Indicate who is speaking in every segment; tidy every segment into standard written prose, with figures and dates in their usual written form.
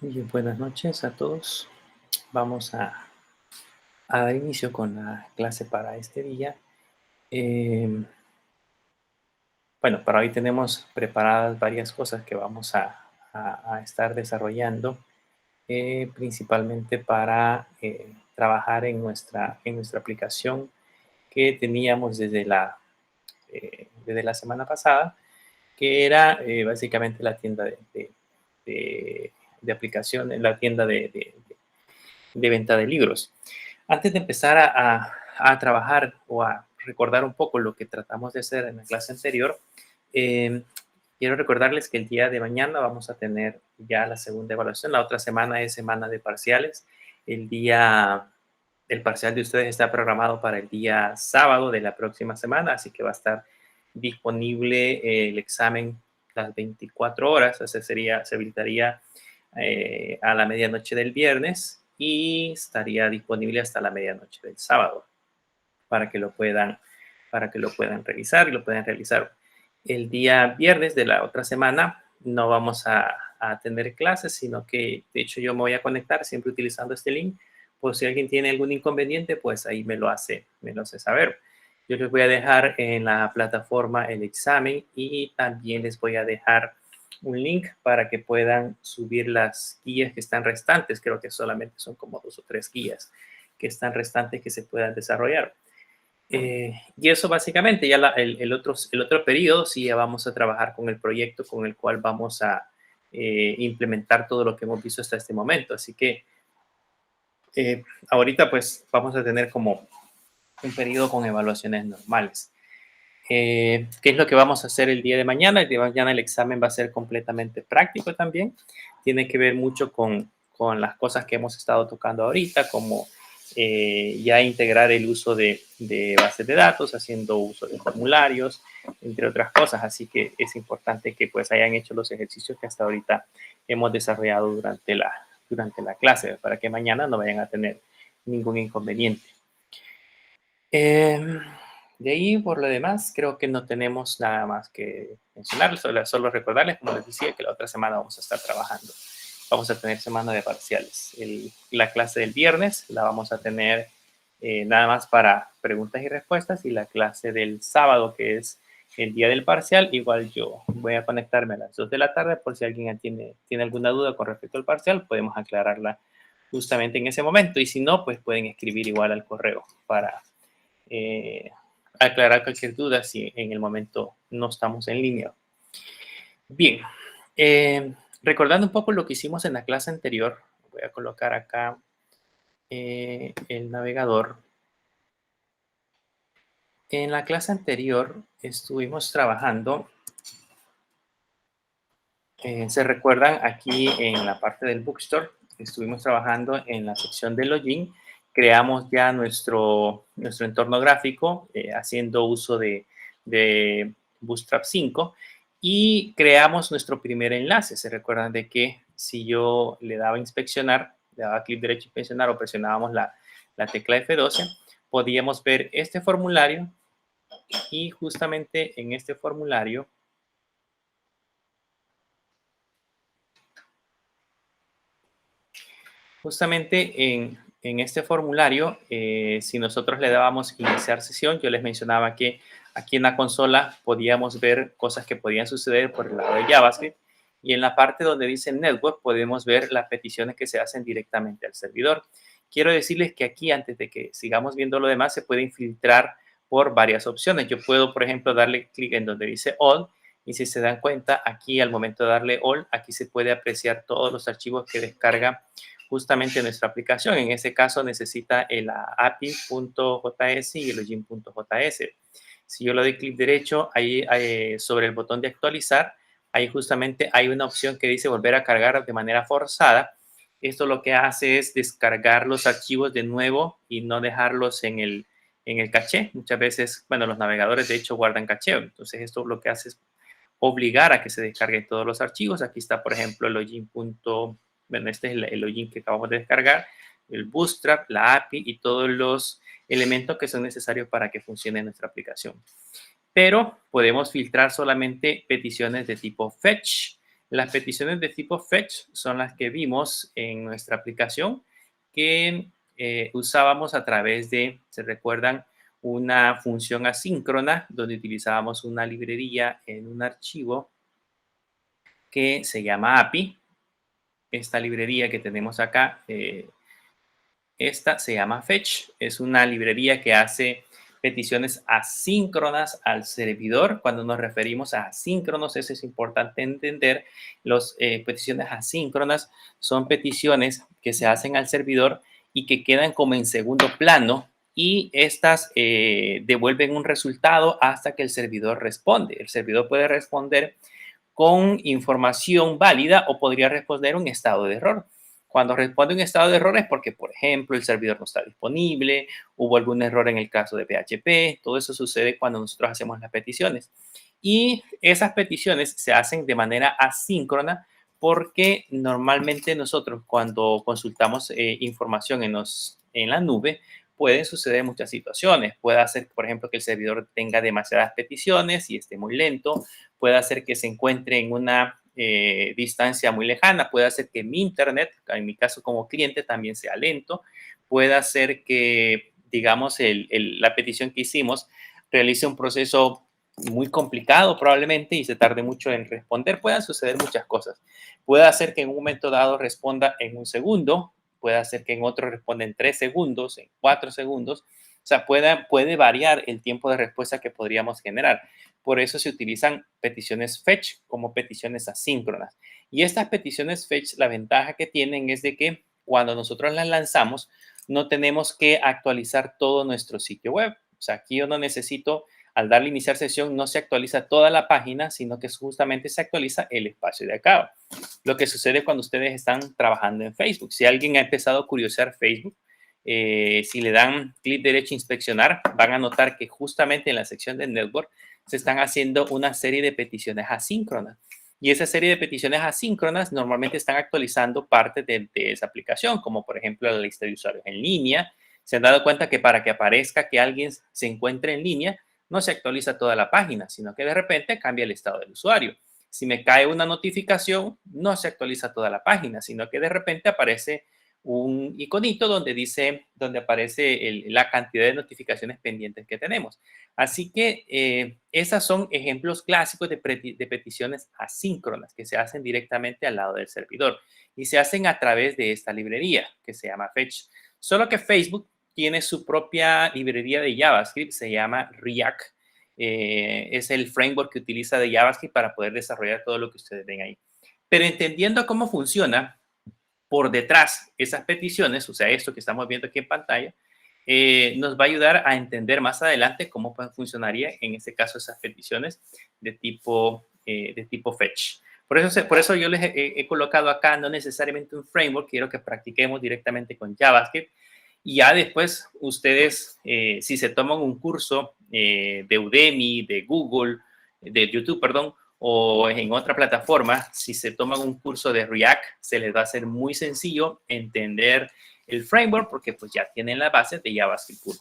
Speaker 1: Bien, buenas noches a todos. Vamos a dar inicio con la clase para este día. Em, bueno, para hoy tenemos preparadas varias cosas que vamos a estar desarrollando, principalmente para trabajar en nuestra aplicación que teníamos desde la semana pasada, que era básicamente la tienda de aplicación, la tienda de venta de libros. Antes de empezar a trabajar o a recordar un poco lo que tratamos de hacer en la clase anterior, eh, quiero recordarles que el día de mañana vamos a tener ya la segunda evaluación. La otra semana es semana de parciales. El parcial de ustedes está programado para el día sábado de la próxima semana, así que va a estar disponible el examen las 24 horas. Se habilitaría a la medianoche del viernes y estaría disponible hasta la medianoche del sábado para que lo puedan, para que lo puedan revisar y lo puedan realizar. El día viernes de la otra semana no vamos a tener clases, sino que de hecho yo me voy a conectar siempre utilizando este link. Por si alguien tiene algún inconveniente, pues ahí me lo hace saber. Yo les voy a dejar en la plataforma el examen y también les voy a dejar un link para que puedan subir las guías que están restantes. Creo que solamente son como 2 o 3 guías que están restantes que se puedan desarrollar. Y eso básicamente, ya el otro periodo, sí, ya vamos a trabajar con el proyecto con el cual vamos a implementar todo lo que hemos visto hasta este momento. Así que ahorita pues vamos a tener como un periodo con evaluaciones normales. ¿Qué es lo que vamos a hacer el día de mañana? El día de mañana el examen va a ser completamente práctico también. Tiene que ver mucho con las cosas que hemos estado tocando ahorita, como ya integrar el uso de bases de datos, haciendo uso de formularios, entre otras cosas. Así que es importante que pues hayan hecho los ejercicios que hasta ahorita hemos desarrollado durante la clase, para que mañana no vayan a tener ningún inconveniente. De ahí, por lo demás, creo que no tenemos nada más que mencionar. Solo recordarles, como les decía, que la otra semana vamos a estar trabajando. Vamos a tener semana de parciales. La clase del viernes la vamos a tener nada más para preguntas y respuestas, y la clase del sábado, que es el día del parcial, igual yo voy a conectarme a las 2 de la tarde por si alguien tiene alguna duda con respecto al parcial, podemos aclararla justamente en ese momento, y si no, pues pueden escribir igual al correo para eh, aclarar cualquier duda si en el momento no estamos en línea. Bien, recordando un poco lo que hicimos en la clase anterior, voy a colocar acá el navegador. En la clase anterior estuvimos trabajando, se recuerdan aquí en la parte del bookstore, estuvimos trabajando en la sección de login, creamos ya nuestro entorno gráfico haciendo uso de Bootstrap 5 y creamos nuestro primer enlace. Se recuerdan de que si yo le daba inspeccionar, le daba clic derecho inspeccionar o presionábamos la tecla F12, podíamos ver este formulario, y justamente en este formulario en este formulario, si nosotros le dábamos iniciar sesión, yo les mencionaba que aquí en la consola podíamos ver cosas que podían suceder por el lado de JavaScript, y en la parte donde dice Network podemos ver las peticiones que se hacen directamente al servidor. Quiero decirles que aquí, antes de que sigamos viendo lo demás, se puede filtrar por varias opciones. Yo puedo, por ejemplo, darle clic en donde dice All, y si se dan cuenta, aquí al momento de darle All, aquí se puede apreciar todos los archivos que descarga justamente nuestra aplicación. En ese caso necesita el api.js y el login.js. Si yo le doy clic derecho ahí sobre el botón de actualizar, ahí justamente hay una opción que dice volver a cargar de manera forzada. Esto lo que hace es descargar los archivos de nuevo y no dejarlos en el caché. Muchas veces, bueno, los navegadores de hecho guardan caché. Entonces esto lo que hace es obligar a que se descarguen todos los archivos. Aquí está, por ejemplo, el login. Bueno, este es el login que acabamos de descargar, el Bootstrap, la API y todos los elementos que son necesarios para que funcione nuestra aplicación. Pero podemos filtrar solamente peticiones de tipo fetch. Las peticiones de tipo fetch son las que vimos en nuestra aplicación que usábamos a través de, ¿se recuerdan? Una función asíncrona donde utilizábamos una librería en un archivo que se llama API. Esta librería que tenemos acá, esta se llama Fetch. Es una librería que hace peticiones asíncronas al servidor. Cuando nos referimos a asíncronos, eso es importante entender. Las peticiones asíncronas son peticiones que se hacen al servidor y que quedan como en segundo plano y estas devuelven un resultado hasta que el servidor responde. El servidor puede responder con información válida o podría responder un estado de error. Cuando responde un estado de error es porque, por ejemplo, el servidor no está disponible, hubo algún error en el caso de PHP, todo eso sucede cuando nosotros hacemos las peticiones. Y esas peticiones se hacen de manera asíncrona porque normalmente nosotros cuando consultamos información en la nube, pueden suceder muchas situaciones. Puede hacer, por ejemplo, que el servidor tenga demasiadas peticiones y esté muy lento. Puede hacer que se encuentre en una distancia muy lejana. Puede hacer que mi internet, en mi caso como cliente, también sea lento. Puede hacer que, digamos, la petición que hicimos realice un proceso muy complicado probablemente y se tarde mucho en responder. Puedan suceder muchas cosas. Puede hacer que en un momento dado responda en un segundo, puede hacer que en otro responda en 3 segundos, en 4 segundos. O sea, puede variar el tiempo de respuesta que podríamos generar. Por eso se utilizan peticiones fetch como peticiones asíncronas. Y estas peticiones fetch, la ventaja que tienen es de que cuando nosotros las lanzamos, no tenemos que actualizar todo nuestro sitio web. O sea, aquí yo no necesito, al darle iniciar sesión, no se actualiza toda la página, sino que justamente se actualiza el espacio de acá. Lo que sucede cuando ustedes están trabajando en Facebook. Si alguien ha empezado a curiosear Facebook, si le dan clic derecho a inspeccionar, van a notar que justamente en la sección de Network se están haciendo una serie de peticiones asíncronas. Y esa serie de peticiones asíncronas normalmente están actualizando parte de esa aplicación, como por ejemplo la lista de usuarios en línea. Se han dado cuenta que para que aparezca que alguien se encuentre en línea, no se actualiza toda la página, sino que de repente cambia el estado del usuario. Si me cae una notificación, no se actualiza toda la página, sino que de repente aparece un iconito donde aparece la cantidad de notificaciones pendientes que tenemos. Así que esas son ejemplos clásicos de peticiones asíncronas que se hacen directamente al lado del servidor y se hacen a través de esta librería que se llama Fetch. Solo que Facebook tiene su propia librería de JavaScript, se llama React. Es el framework que utiliza de JavaScript para poder desarrollar todo lo que ustedes ven ahí. Pero entendiendo cómo funciona por detrás esas peticiones, o sea, esto que estamos viendo aquí en pantalla, nos va a ayudar a entender más adelante cómo funcionaría en este caso esas peticiones de tipo fetch. Por eso yo les he colocado acá no necesariamente un framework, quiero que practiquemos directamente con JavaScript y ya después ustedes, si se toman un curso de Udemy, de Google, de YouTube, perdón, o en otra plataforma, si se toman un curso de React, se les va a hacer muy sencillo entender el framework porque pues ya tienen la base de JavaScript puro.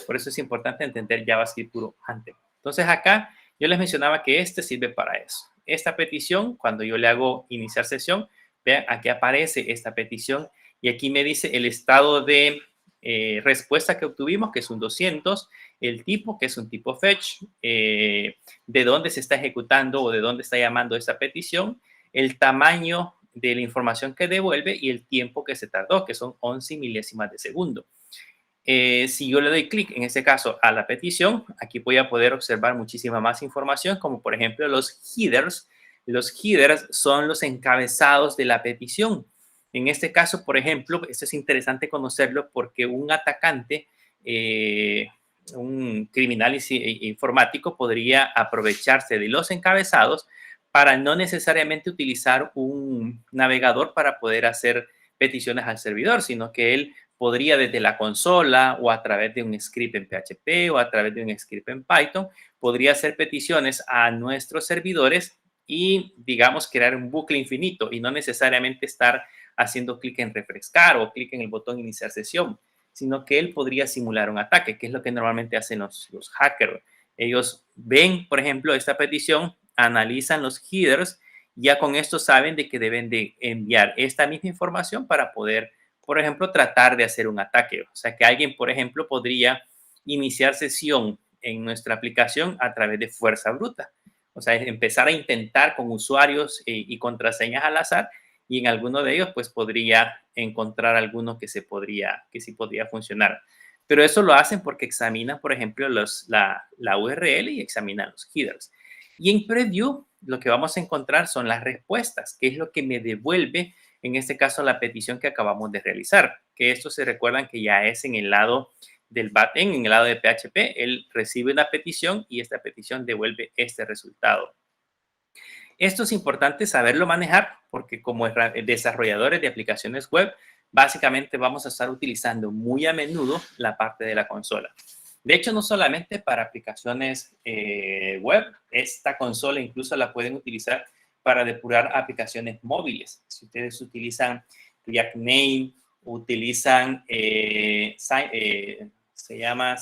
Speaker 1: Por eso es importante entender JavaScript puro antes. Entonces acá yo les mencionaba que este sirve para eso. Esta petición, cuando yo le hago iniciar sesión, vean, aquí aparece esta petición y aquí me dice el estado de respuesta que obtuvimos, que es un 200, el tipo, que es un tipo fetch, de dónde se está ejecutando o de dónde está llamando esta petición, el tamaño de la información que devuelve y el tiempo que se tardó, que son 11 milésimas de segundo. Si yo le doy clic, en este caso, a la petición, aquí voy a poder observar muchísima más información, como por ejemplo los headers. Los headers son los encabezados de la petición. En este caso, por ejemplo, esto es interesante conocerlo porque un atacante, un criminal informático, podría aprovecharse de los encabezados para no necesariamente utilizar un navegador para poder hacer peticiones al servidor, sino que él podría desde la consola o a través de un script en PHP o a través de un script en Python, podría hacer peticiones a nuestros servidores y, digamos, crear un bucle infinito y no necesariamente estar haciendo clic en refrescar o clic en el botón iniciar sesión, sino que él podría simular un ataque, que es lo que normalmente hacen los hackers. Ellos ven, por ejemplo, esta petición, analizan los headers ya con esto saben de que deben de enviar esta misma información para poder, por ejemplo, tratar de hacer un ataque. O sea, que alguien, por ejemplo, podría iniciar sesión en nuestra aplicación a través de fuerza bruta. O sea, empezar a intentar con usuarios y contraseñas al azar, y en alguno de ellos pues podría encontrar alguno que sí podría funcionar. Pero eso lo hacen porque examinan, por ejemplo, la URL y examinan los headers. Y en preview lo que vamos a encontrar son las respuestas, que es lo que me devuelve, en este caso, la petición que acabamos de realizar. Que esto se recuerdan que ya es en el lado del backend, en el lado de PHP, él recibe una petición y esta petición devuelve este resultado. Esto es importante saberlo manejar porque como desarrolladores de aplicaciones web, básicamente vamos a estar utilizando muy a menudo la parte de la consola. De hecho, no solamente para aplicaciones web, esta consola incluso la pueden utilizar para depurar aplicaciones móviles. Si ustedes utilizan React Native, utilizan, se llama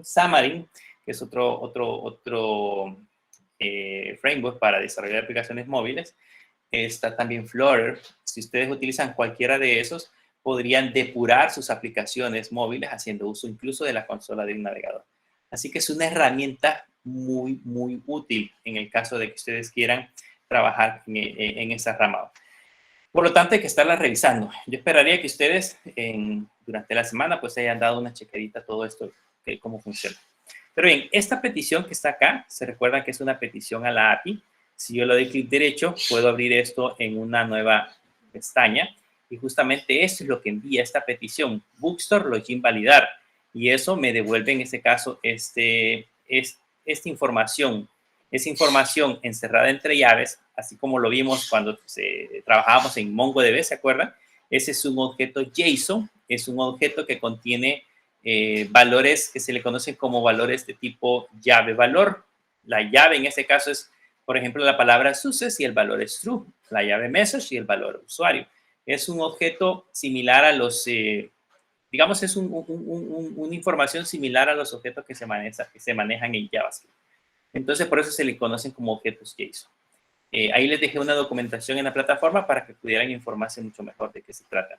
Speaker 1: Xamarin, que es otro framework para desarrollar aplicaciones móviles. Está también Flutter. Si ustedes utilizan cualquiera de esos, podrían depurar sus aplicaciones móviles haciendo uso incluso de la consola de un navegador. Así que es una herramienta muy, muy útil en el caso de que ustedes quieran trabajar en esa rama. Por lo tanto, hay que estarla revisando. Yo esperaría que ustedes durante la semana pues hayan dado una checadita a todo esto, cómo funciona. Pero bien, esta petición que está acá, se recuerda que es una petición a la API. Si yo le doy clic derecho, puedo abrir esto en una nueva pestaña. Y justamente eso es lo que envía esta petición, Bookstore Login Validar. Y eso me devuelve en este caso esta información. Esa información encerrada entre llaves, así como lo vimos cuando trabajábamos en MongoDB, ¿se acuerdan? Ese es un objeto JSON, es un objeto que contiene valores que se le conocen como valores de tipo llave-valor. La llave en este caso es, por ejemplo, la palabra success y el valor es true. La llave message y el valor usuario. Es un objeto similar a los, digamos, es una información similar a los objetos que se manejan en JavaScript. Entonces, por eso se le conocen como objetos JSON. Ahí les dejé una documentación en la plataforma para que pudieran informarse mucho mejor de qué se trata.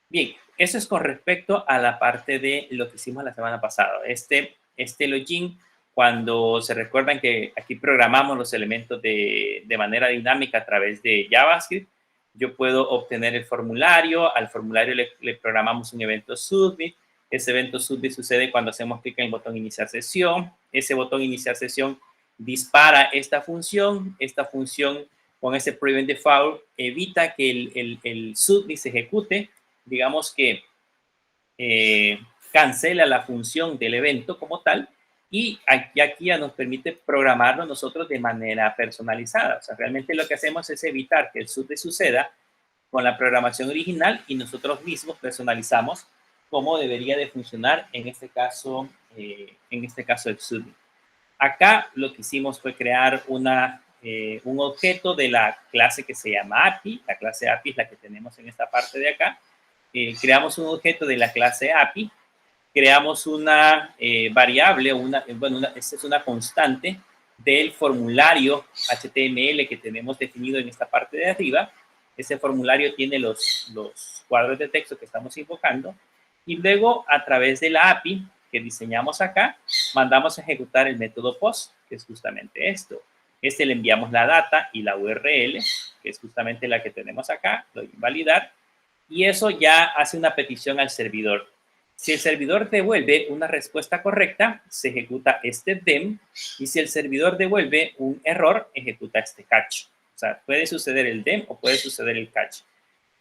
Speaker 1: Bien, eso es con respecto a la parte de lo que hicimos la semana pasada. Este login, cuando se recuerdan que aquí programamos los elementos de manera dinámica a través de JavaScript, yo puedo obtener el formulario, al formulario le programamos un evento submit. Ese evento submit sucede cuando hacemos clic en el botón iniciar sesión. Ese botón iniciar sesión dispara esta función con ese prevent default evita que el submit se ejecute, digamos que cancela la función del evento como tal, y aquí ya nos permite programarlo nosotros de manera personalizada. O sea, realmente lo que hacemos es evitar que el submit suceda con la programación original y nosotros mismos personalizamos cómo debería de funcionar en este caso el submit. Acá lo que hicimos fue crear un objeto de la clase que se llama API. La clase API es la que tenemos en esta parte de acá. Creamos un objeto de la clase API, creamos una variable, esta es una constante del formulario HTML que tenemos definido en esta parte de arriba. Ese formulario tiene los cuadros de texto que estamos invocando y luego a través de la API que diseñamos acá, mandamos a ejecutar el método POST, que es justamente esto. Le enviamos la data y la URL, que es justamente la que tenemos acá, lo voy a validar, y eso ya hace una petición al servidor. Si el servidor devuelve una respuesta correcta, se ejecuta este DEM, y si el servidor devuelve un error, ejecuta este catch. O sea, puede suceder el DEM o puede suceder el catch.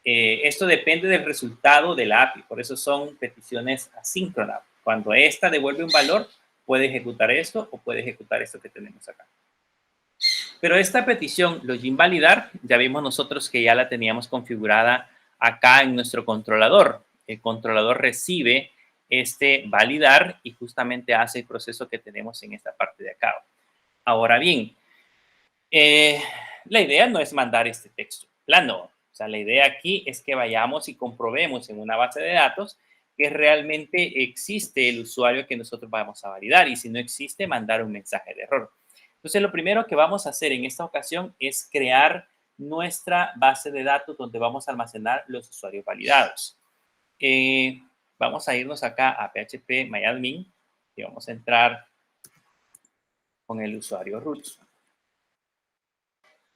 Speaker 1: Esto depende del resultado de la API, por eso son peticiones asíncronas. Cuando esta devuelve un valor, puede ejecutar esto o puede ejecutar esto que tenemos acá. Pero esta petición, login validar, ya vimos nosotros que ya la teníamos configurada acá en nuestro controlador. El controlador recibe este validar y justamente hace el proceso que tenemos en esta parte de acá. Ahora bien, la idea no es mandar este texto plano. O sea, la idea aquí es que vayamos y comprobemos en una base de datos que realmente existe el usuario que nosotros vamos a validar y si no existe, mandar un mensaje de error. Entonces, lo primero que vamos a hacer en esta ocasión es crear nuestra base de datos donde vamos a almacenar los usuarios validados. Vamos a irnos acá a PHP MyAdmin y vamos a entrar con el usuario root.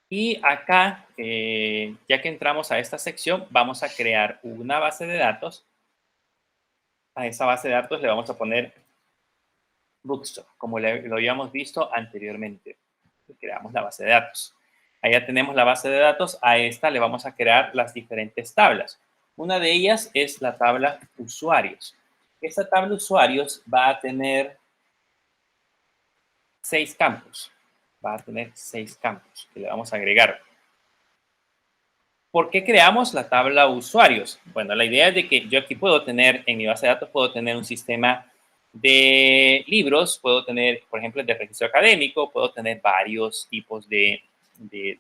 Speaker 1: Y acá, ya que entramos a esta sección, vamos a crear una base de datos. A esa base de datos le vamos a poner Bookstore, como lo habíamos visto anteriormente. Creamos la base de datos. Allá tenemos la base de datos. A esta le vamos a crear las diferentes tablas. Una de ellas es la tabla usuarios. Esta tabla usuarios va a tener 6 campos. Va a tener 6 campos que le vamos a agregar. ¿Por qué creamos la tabla usuarios? Bueno, la idea es de que yo aquí puedo tener, en mi base de datos, puedo tener un sistema de libros, puedo tener, por ejemplo, de registro académico, puedo tener varios tipos de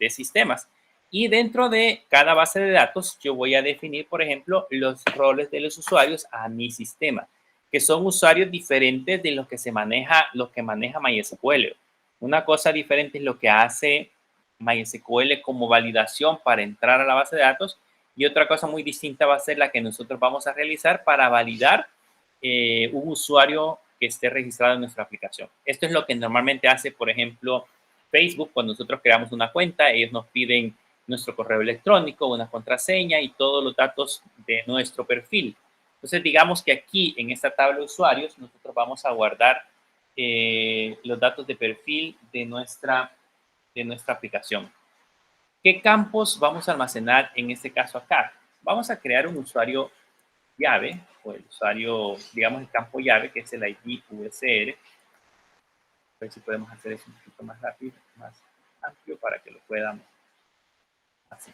Speaker 1: sistemas. Y dentro de cada base de datos, yo voy a definir, por ejemplo, los roles de los usuarios a mi sistema, que son usuarios diferentes de lo que maneja MySQL. Una cosa diferente es lo que hace MySQL como validación para entrar a la base de datos, y otra cosa muy distinta va a ser la que nosotros vamos a realizar para validar un usuario que esté registrado en nuestra aplicación. Esto es lo que normalmente hace, por ejemplo, Facebook. Cuando nosotros creamos una cuenta, ellos nos piden nuestro correo electrónico, una contraseña y todos los datos de nuestro perfil. Entonces, digamos que aquí en esta tabla de usuarios, nosotros vamos a guardar los datos de perfil de nuestra aplicación. ¿Qué campos vamos a almacenar en este caso acá? Vamos a crear un usuario llave, o el usuario, digamos, el campo llave, que es el ID USR. A ver si podemos hacer eso un poquito más rápido, más amplio, para que lo puedan así.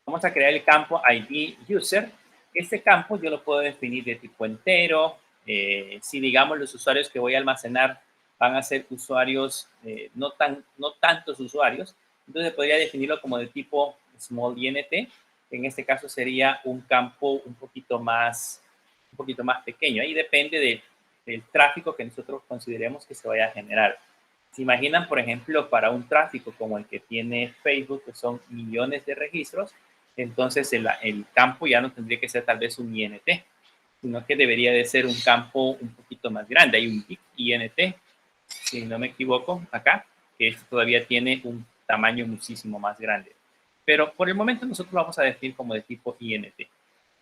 Speaker 1: Vamos a crear el campo ID User. Este campo yo lo puedo definir de tipo entero. Si, digamos, los usuarios que voy a almacenar van a ser usuarios, no tantos usuarios, entonces podría definirlo como de tipo small int, que en este caso sería un campo un poquito más pequeño. Ahí depende del tráfico que nosotros consideremos que se vaya a generar. ¿Se imaginan, por ejemplo, para un tráfico como el que tiene Facebook, que son millones de registros? Entonces el campo ya no tendría que ser tal vez un INT, sino que debería de ser un campo un poquito más grande. Hay un INT, si no me equivoco, acá, que todavía tiene un tamaño muchísimo más grande. Pero por el momento nosotros vamos a definir como de tipo INT.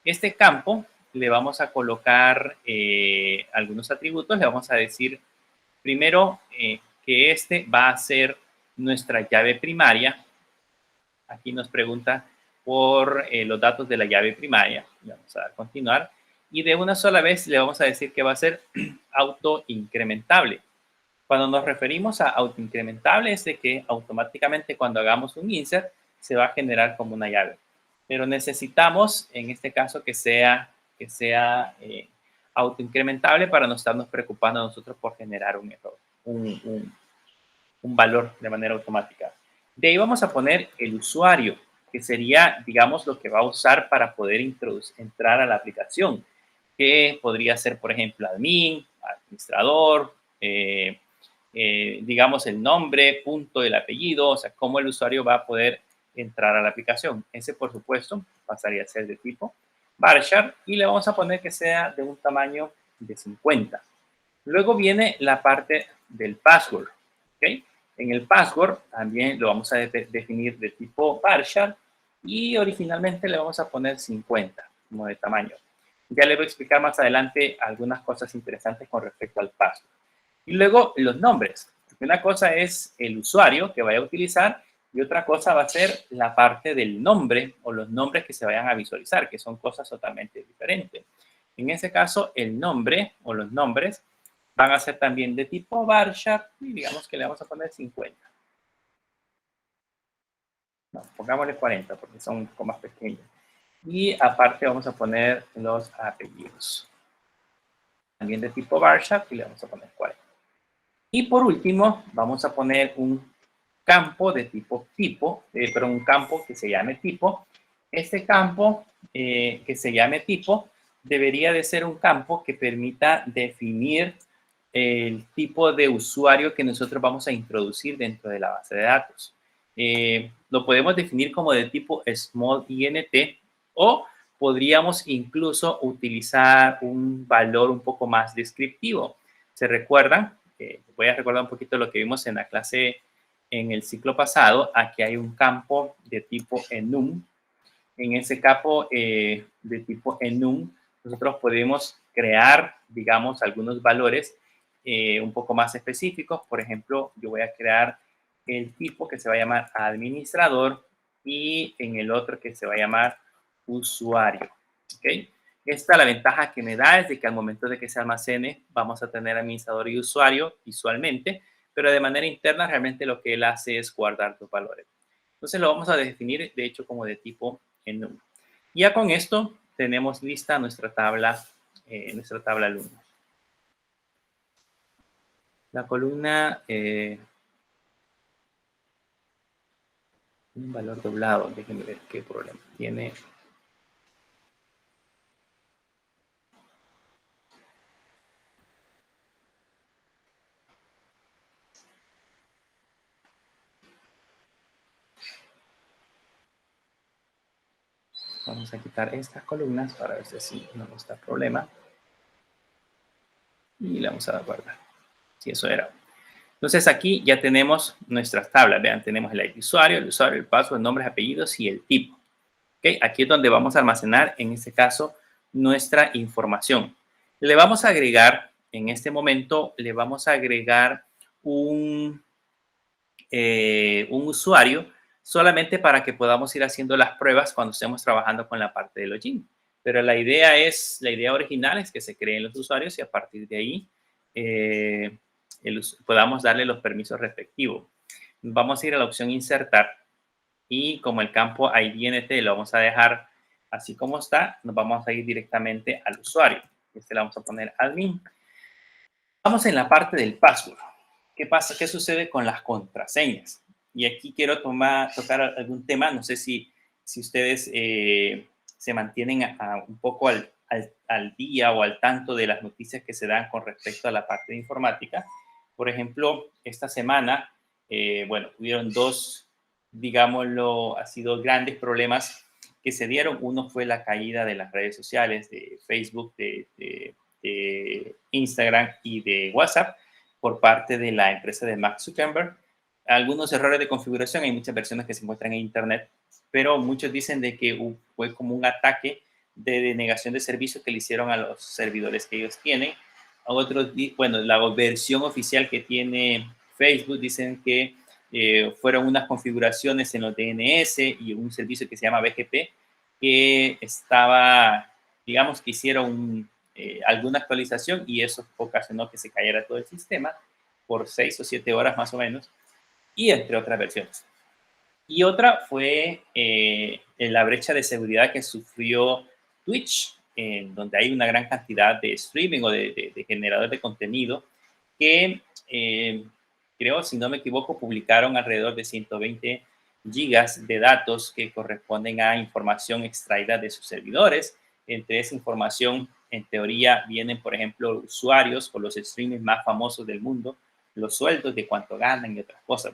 Speaker 1: Este campo le vamos a colocar algunos atributos. Le vamos a decir primero que este va a ser nuestra llave primaria. Aquí nos pregunta por los datos de la llave primaria. Le vamos a dar continuar. Y de una sola vez le vamos a decir que va a ser autoincrementable. Cuando nos referimos a autoincrementable es de que automáticamente cuando hagamos un insert se va a generar como una llave. Pero necesitamos, en este caso, que sea autoincrementable para no estarnos preocupando nosotros por generar un error, un valor de manera automática. De ahí vamos a poner el usuario, que sería, digamos, lo que va a usar para poder entrar a la aplicación, que podría ser, por ejemplo, admin, administrador, digamos, el nombre, punto, el apellido, o sea, cómo el usuario va a poder entrar a la aplicación. Ese, por supuesto, pasaría a ser de tipo varchar y le vamos a poner que sea de un tamaño de 50. Luego viene la parte del password, ¿ok? En el password también lo vamos a definir de tipo varchar y originalmente le vamos a poner 50 como de tamaño. Ya le voy a explicar más adelante algunas cosas interesantes con respecto al password. Y luego los nombres. Una cosa es el usuario que vaya a utilizar y otra cosa va a ser la parte del nombre o los nombres que se vayan a visualizar, que son cosas totalmente diferentes. En ese caso, el nombre o los nombres van a ser también de tipo varchar y digamos que le vamos a poner 50. No, pongámosle 40 porque son un poco más pequeños. Y aparte vamos a poner los apellidos. También de tipo varchar y le vamos a poner 40. Y por último, vamos a poner un campo de tipo pero un campo que se llame tipo. Este campo que se llame tipo debería de ser un campo que permita definir el tipo de usuario que nosotros vamos a introducir dentro de la base de datos. Lo podemos definir como de tipo small int o podríamos incluso utilizar un valor un poco más descriptivo. ¿Se recuerdan? Voy a recordar un poquito lo que vimos en la clase en el ciclo pasado. Aquí hay un campo de tipo enum. En ese campo de tipo enum, nosotros podemos crear, digamos, algunos valores un poco más específicos. Por ejemplo, yo voy a crear el tipo que se va a llamar administrador y en el otro que se va a llamar usuario. ¿Ok? Esta la ventaja que me da es de que al momento de que se almacene vamos a tener administrador y usuario visualmente, pero de manera interna realmente lo que él hace es guardar los valores. Entonces lo vamos a definir de hecho como de tipo enum. Ya con esto tenemos lista nuestra tabla alumno. La columna un valor doblado, déjenme ver qué problema tiene. Vamos a quitar estas columnas para ver si no nos da problema. Y le vamos a dar guardar. Si eso era. Entonces aquí ya tenemos nuestras tablas. Vean, tenemos el usuario, el password, nombres, apellidos y el tipo. ¿Okay? Aquí es donde vamos a almacenar, en este caso, nuestra información. Le vamos a agregar, en este momento, le vamos a agregar un usuario solamente para que podamos ir haciendo las pruebas cuando estemos trabajando con la parte de login. Pero la idea original es que se creen los usuarios y a partir de ahí eh, podamos darle los permisos respectivos. Vamos a ir a la opción insertar y como el campo IDNT lo vamos a dejar así como está, nos vamos a ir directamente al usuario. Este le vamos a poner admin. Vamos en la parte del password. ¿Qué pasa? ¿Qué sucede con las contraseñas? Y aquí quiero tocar algún tema, no sé si ustedes se mantienen un poco al día o al tanto de las noticias que se dan con respecto a la parte de informática. Por ejemplo, esta semana, bueno, tuvieron dos, digámoslo, ha sido grandes problemas que se dieron. Uno fue la caída de las redes sociales, de Facebook, de Instagram y de WhatsApp por parte de la empresa de Mark Zuckerberg. Algunos errores de configuración, hay muchas versiones que se encuentran en Internet, pero muchos dicen de que fue como un ataque de denegación de servicio que le hicieron a los servidores que ellos tienen. Otros, bueno, la versión oficial que tiene Facebook dicen que fueron unas configuraciones en los DNS y un servicio que se llama BGP que estaba, digamos que hicieron alguna actualización y eso ocasionó que se cayera todo el sistema por 6 o 7 horas más o menos, y entre otras versiones. Y otra fue la brecha de seguridad que sufrió Twitch, donde hay una gran cantidad de streaming o de generadores de contenido que, creo, si no me equivoco, publicaron alrededor de 120 gigas de datos que corresponden a información extraída de sus servidores. Entre esa información, en teoría, vienen, por ejemplo, usuarios o los streamers más famosos del mundo, los sueldos, de cuánto ganan y otras cosas.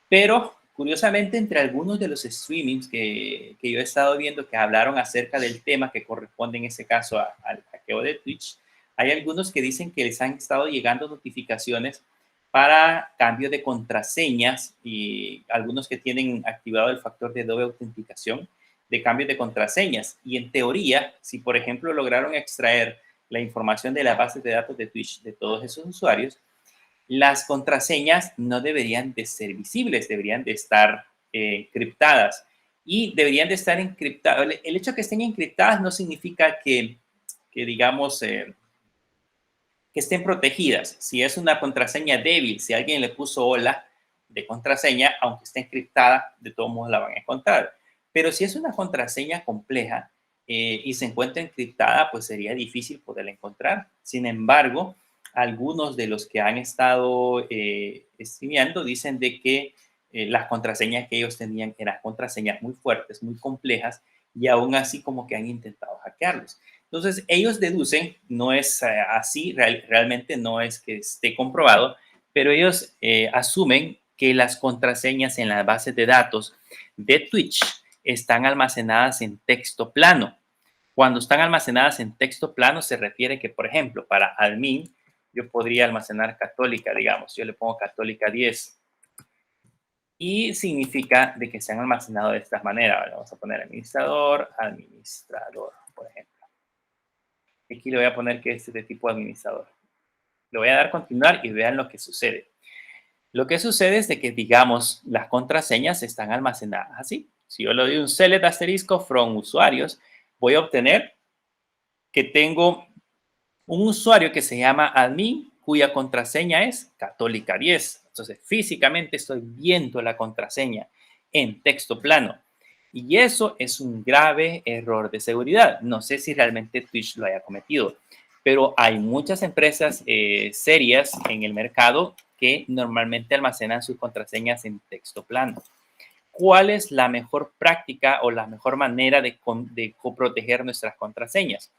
Speaker 1: Pero, curiosamente, entre algunos de los streamings que yo he estado viendo que hablaron acerca del tema que corresponde en ese caso al hackeo de Twitch, hay algunos que dicen que les han estado llegando notificaciones para cambio de contraseñas y algunos que tienen activado el factor de doble autenticación de cambio de contraseñas. Y en teoría, si por ejemplo lograron extraer la información de la base de datos de Twitch de todos esos usuarios, las contraseñas no deberían de ser visibles, deberían de estar encriptadas y deberían de estar encriptadas. El hecho de que estén encriptadas no significa que digamos, que estén protegidas. Si es una contraseña débil, si alguien le puso hola de contraseña, aunque esté encriptada, de todos modos la van a encontrar. Pero si es una contraseña compleja y se encuentra encriptada, pues sería difícil poderla encontrar. Sin embargo, algunos de los que han estado estudiando dicen de que las contraseñas que ellos tenían eran contraseñas muy fuertes, muy complejas, y aún así como que han intentado hackearlos. Entonces, ellos deducen, no es así, realmente no es que esté comprobado, pero ellos asumen que las contraseñas en las bases de datos de Twitch están almacenadas en texto plano. Cuando están almacenadas en texto plano, se refiere que, por ejemplo, para admin, yo podría almacenar católica, digamos, yo le pongo católica 10 y significa de que se han almacenado de esta manera. Vamos a poner administrador, administrador, por ejemplo. Aquí le voy a poner que es de tipo administrador. Le voy a dar continuar y vean lo que sucede. Lo que sucede es de que, digamos, las contraseñas están almacenadas así. Si yo le doy un select asterisco from usuarios, voy a obtener que tengo un usuario que se llama admin, cuya contraseña es católica 10. Entonces, físicamente estoy viendo la contraseña en texto plano. Y eso es un grave error de seguridad. No sé si realmente Twitch lo haya cometido, pero hay muchas empresas serias en el mercado que normalmente almacenan sus contraseñas en texto plano. ¿Cuál es la mejor práctica o la mejor manera de proteger nuestras contraseñas?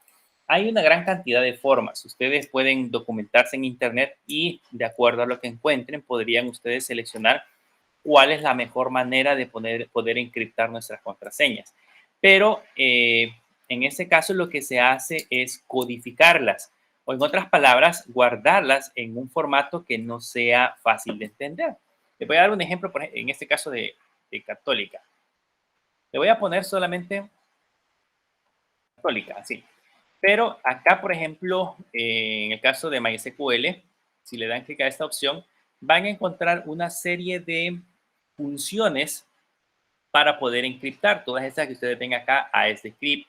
Speaker 1: Hay una gran cantidad de formas. Ustedes pueden documentarse en Internet y, de acuerdo a lo que encuentren, podrían ustedes seleccionar cuál es la mejor manera de poder encriptar nuestras contraseñas. Pero en este caso lo que se hace es codificarlas o, en otras palabras, guardarlas en un formato que no sea fácil de entender. Les voy a dar un ejemplo, en este caso de católica. Le voy a poner solamente católica, así. Pero acá, por ejemplo, en el caso de MySQL, si le dan clic a esta opción, van a encontrar una serie de funciones para poder encriptar. Todas estas que ustedes ven acá, ASDeCrypt,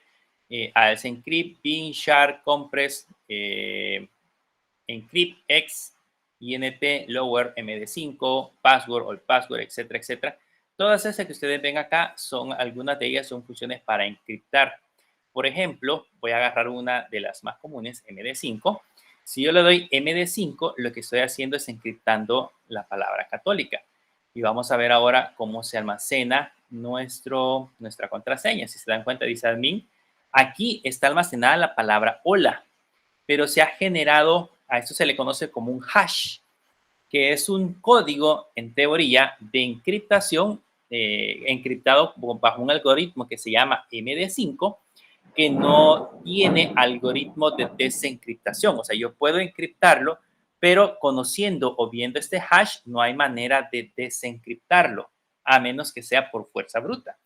Speaker 1: ASEncrypt, Bin, Shard, Compress, Encrypt, X, INT, Lower, MD5, Password, All Password, etcétera, etcétera. Todas esas que ustedes ven acá son, algunas de ellas son funciones para encriptar. Por ejemplo, voy a agarrar una de las más comunes, MD5. Si yo le doy MD5, lo que estoy haciendo es encriptando la palabra católica. Y vamos a ver ahora cómo se almacena nuestra contraseña. Si se dan cuenta, dice admin, aquí está almacenada la palabra hola, pero se ha generado, a esto se le conoce como un hash, que es un código, en teoría, de encriptación, encriptado bajo un algoritmo que se llama MD5, que no tiene algoritmo de desencriptación. O sea, yo puedo encriptarlo, pero conociendo o viendo este hash, no hay manera de desencriptarlo, a menos que sea por fuerza bruta.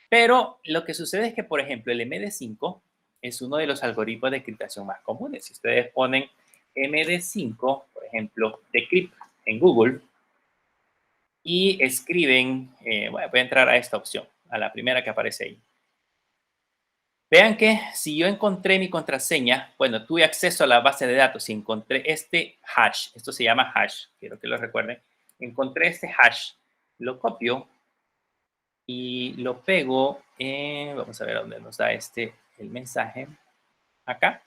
Speaker 1: Pero lo que sucede es que, por ejemplo, el MD5 es uno de los algoritmos de encriptación más comunes. Si ustedes ponen MD5, por ejemplo, decrypt en Google y escriben, bueno, voy a entrar a esta opción, a la primera que aparece ahí. Vean que si yo encontré mi contraseña, bueno, tuve acceso a la base de datos y encontré este hash, esto se llama hash, quiero que lo recuerden, encontré este hash, lo copio y lo pego en, vamos a ver dónde nos da el mensaje, acá,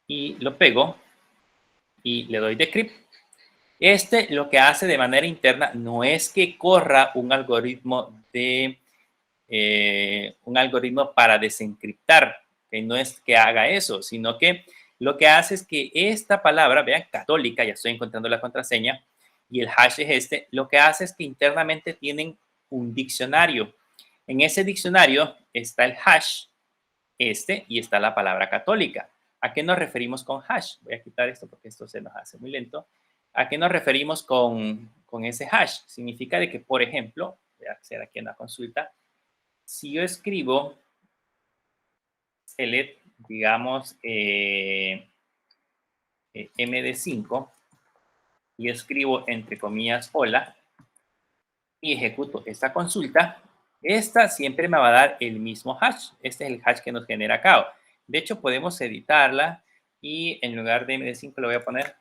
Speaker 1: y lo pego y le doy decrypt. Lo que hace de manera interna no es que corra un algoritmo para desencriptar, que no es que haga eso, sino que lo que hace es que esta palabra, vean, católica, ya estoy encontrando la contraseña, y el hash es lo que hace es que internamente tienen un diccionario. En ese diccionario está el hash, y está la palabra católica. ¿A qué nos referimos con hash? Voy a quitar esto porque esto se nos hace muy lento. ¿A qué nos referimos con ese hash? Significa de que, por ejemplo, voy a hacer aquí en la consulta, si yo escribo select, digamos, MD5 y escribo entre comillas hola y ejecuto esta consulta, esta siempre me va a dar el mismo hash. Este es el hash que nos genera acá. De hecho, podemos editarla y en lugar de MD5 le voy a poner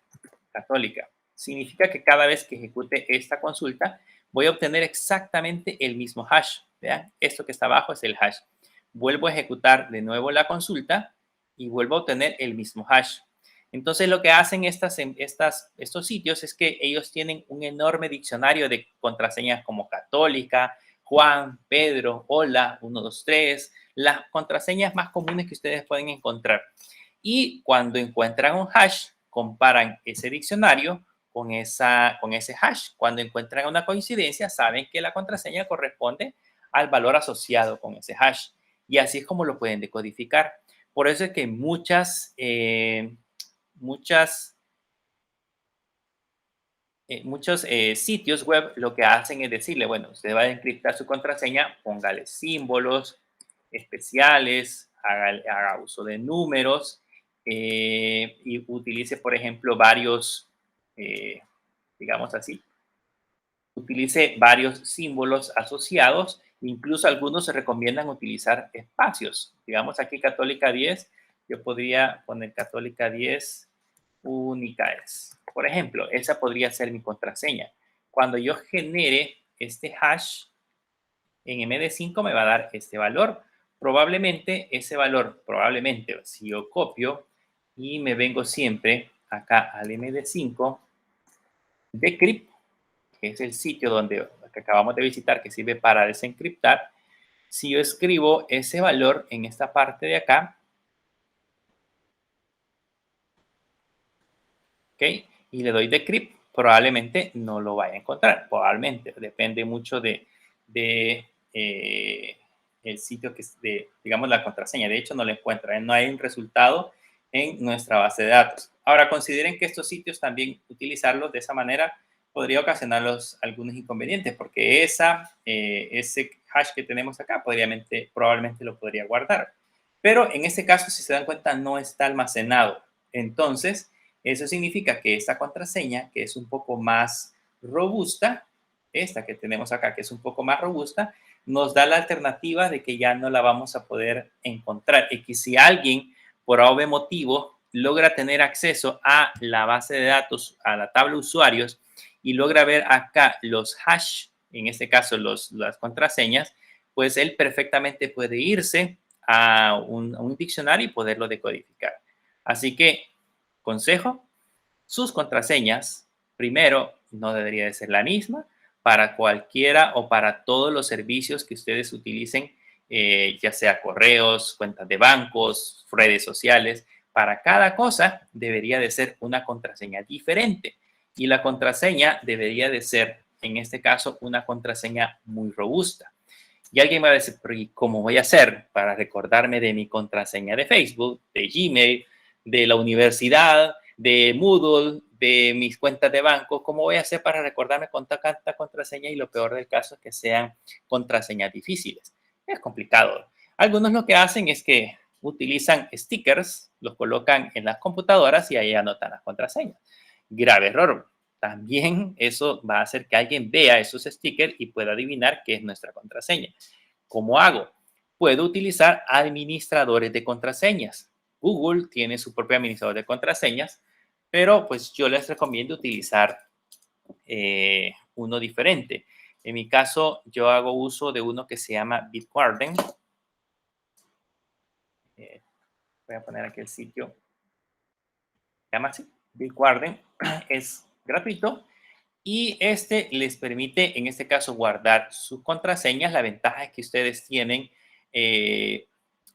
Speaker 1: católica. Significa que cada vez que ejecute esta consulta, voy a obtener exactamente el mismo hash. Vean, esto que está abajo es el hash. Vuelvo a ejecutar de nuevo la consulta y vuelvo a obtener el mismo hash. Entonces, lo que hacen estos sitios es que ellos tienen un enorme diccionario de contraseñas como católica, Juan, Pedro, hola, 123, las contraseñas más comunes que ustedes pueden encontrar. Y cuando encuentran un hash, comparan ese diccionario con ese hash. Cuando encuentran una coincidencia, saben que la contraseña corresponde al valor asociado con ese hash. Y así es como lo pueden decodificar. Por eso es que muchos sitios web lo que hacen es decirle, bueno, usted va a encriptar su contraseña, póngale símbolos especiales, haga uso de números y utilice, por ejemplo, eh, digamos así, utilice varios símbolos asociados. Incluso algunos se recomiendan utilizar espacios. Digamos aquí Católica 10, yo podría poner Católica 10 única es. Por ejemplo, esa podría ser mi contraseña. Cuando yo genere este hash en MD5 me va a dar este valor. Probablemente ese valor, probablemente si yo copio y me vengo siempre acá al MD5, Decrypt, que es el sitio que acabamos de visitar que sirve para desencriptar, si yo escribo ese valor en esta parte de acá, ¿ok? Y le doy decrypt, probablemente no lo vaya a encontrar, probablemente, depende mucho de el sitio digamos, la contraseña. De hecho, no lo encuentra, no hay un resultado en nuestra base de datos. Ahora, consideren que estos sitios también utilizarlos de esa manera podría ocasionarlos algunos inconvenientes, porque ese hash que tenemos acá probablemente lo podría guardar. Pero en este caso, si se dan cuenta, no está almacenado. Entonces, eso significa que esta contraseña, que es un poco más robusta, esta que tenemos acá, que es un poco más robusta, nos da la alternativa de que ya no la vamos a poder encontrar. Y que si alguien, por algún motivo, logra tener acceso a la base de datos, a la tabla de usuarios, y logra ver acá los hash, en este caso las contraseñas, pues él perfectamente puede irse a un diccionario y poderlo decodificar. Así que, consejo, sus contraseñas, primero, no debería de ser la misma para cualquiera o para todos los servicios que ustedes utilicen, ya sea correos, cuentas de bancos, redes sociales. Para cada cosa debería de ser una contraseña diferente y la contraseña debería de ser, en este caso, una contraseña muy robusta. Y alguien va a decir, pero ¿y cómo voy a hacer para recordarme de mi contraseña de Facebook, de Gmail, de la universidad, de Moodle, de mis cuentas de banco? ¿Cómo voy a hacer para recordarme con tanta contraseña? Y lo peor del caso es que sean contraseñas difíciles. Es complicado. Algunos lo que hacen es que utilizan stickers, los colocan en las computadoras y ahí anotan las contraseñas. Grave error. También eso va a hacer que alguien vea esos stickers y pueda adivinar qué es nuestra contraseña. ¿Cómo hago? Puedo utilizar administradores de contraseñas. Google tiene su propio administrador de contraseñas, pero pues yo les recomiendo utilizar uno diferente. En mi caso, yo hago uso de uno que se llama Bitwarden. Voy a poner aquí el sitio. Se llama así, Bitwarden. Es gratuito y este les permite, en este caso, guardar sus contraseñas. La ventaja es que ustedes tienen,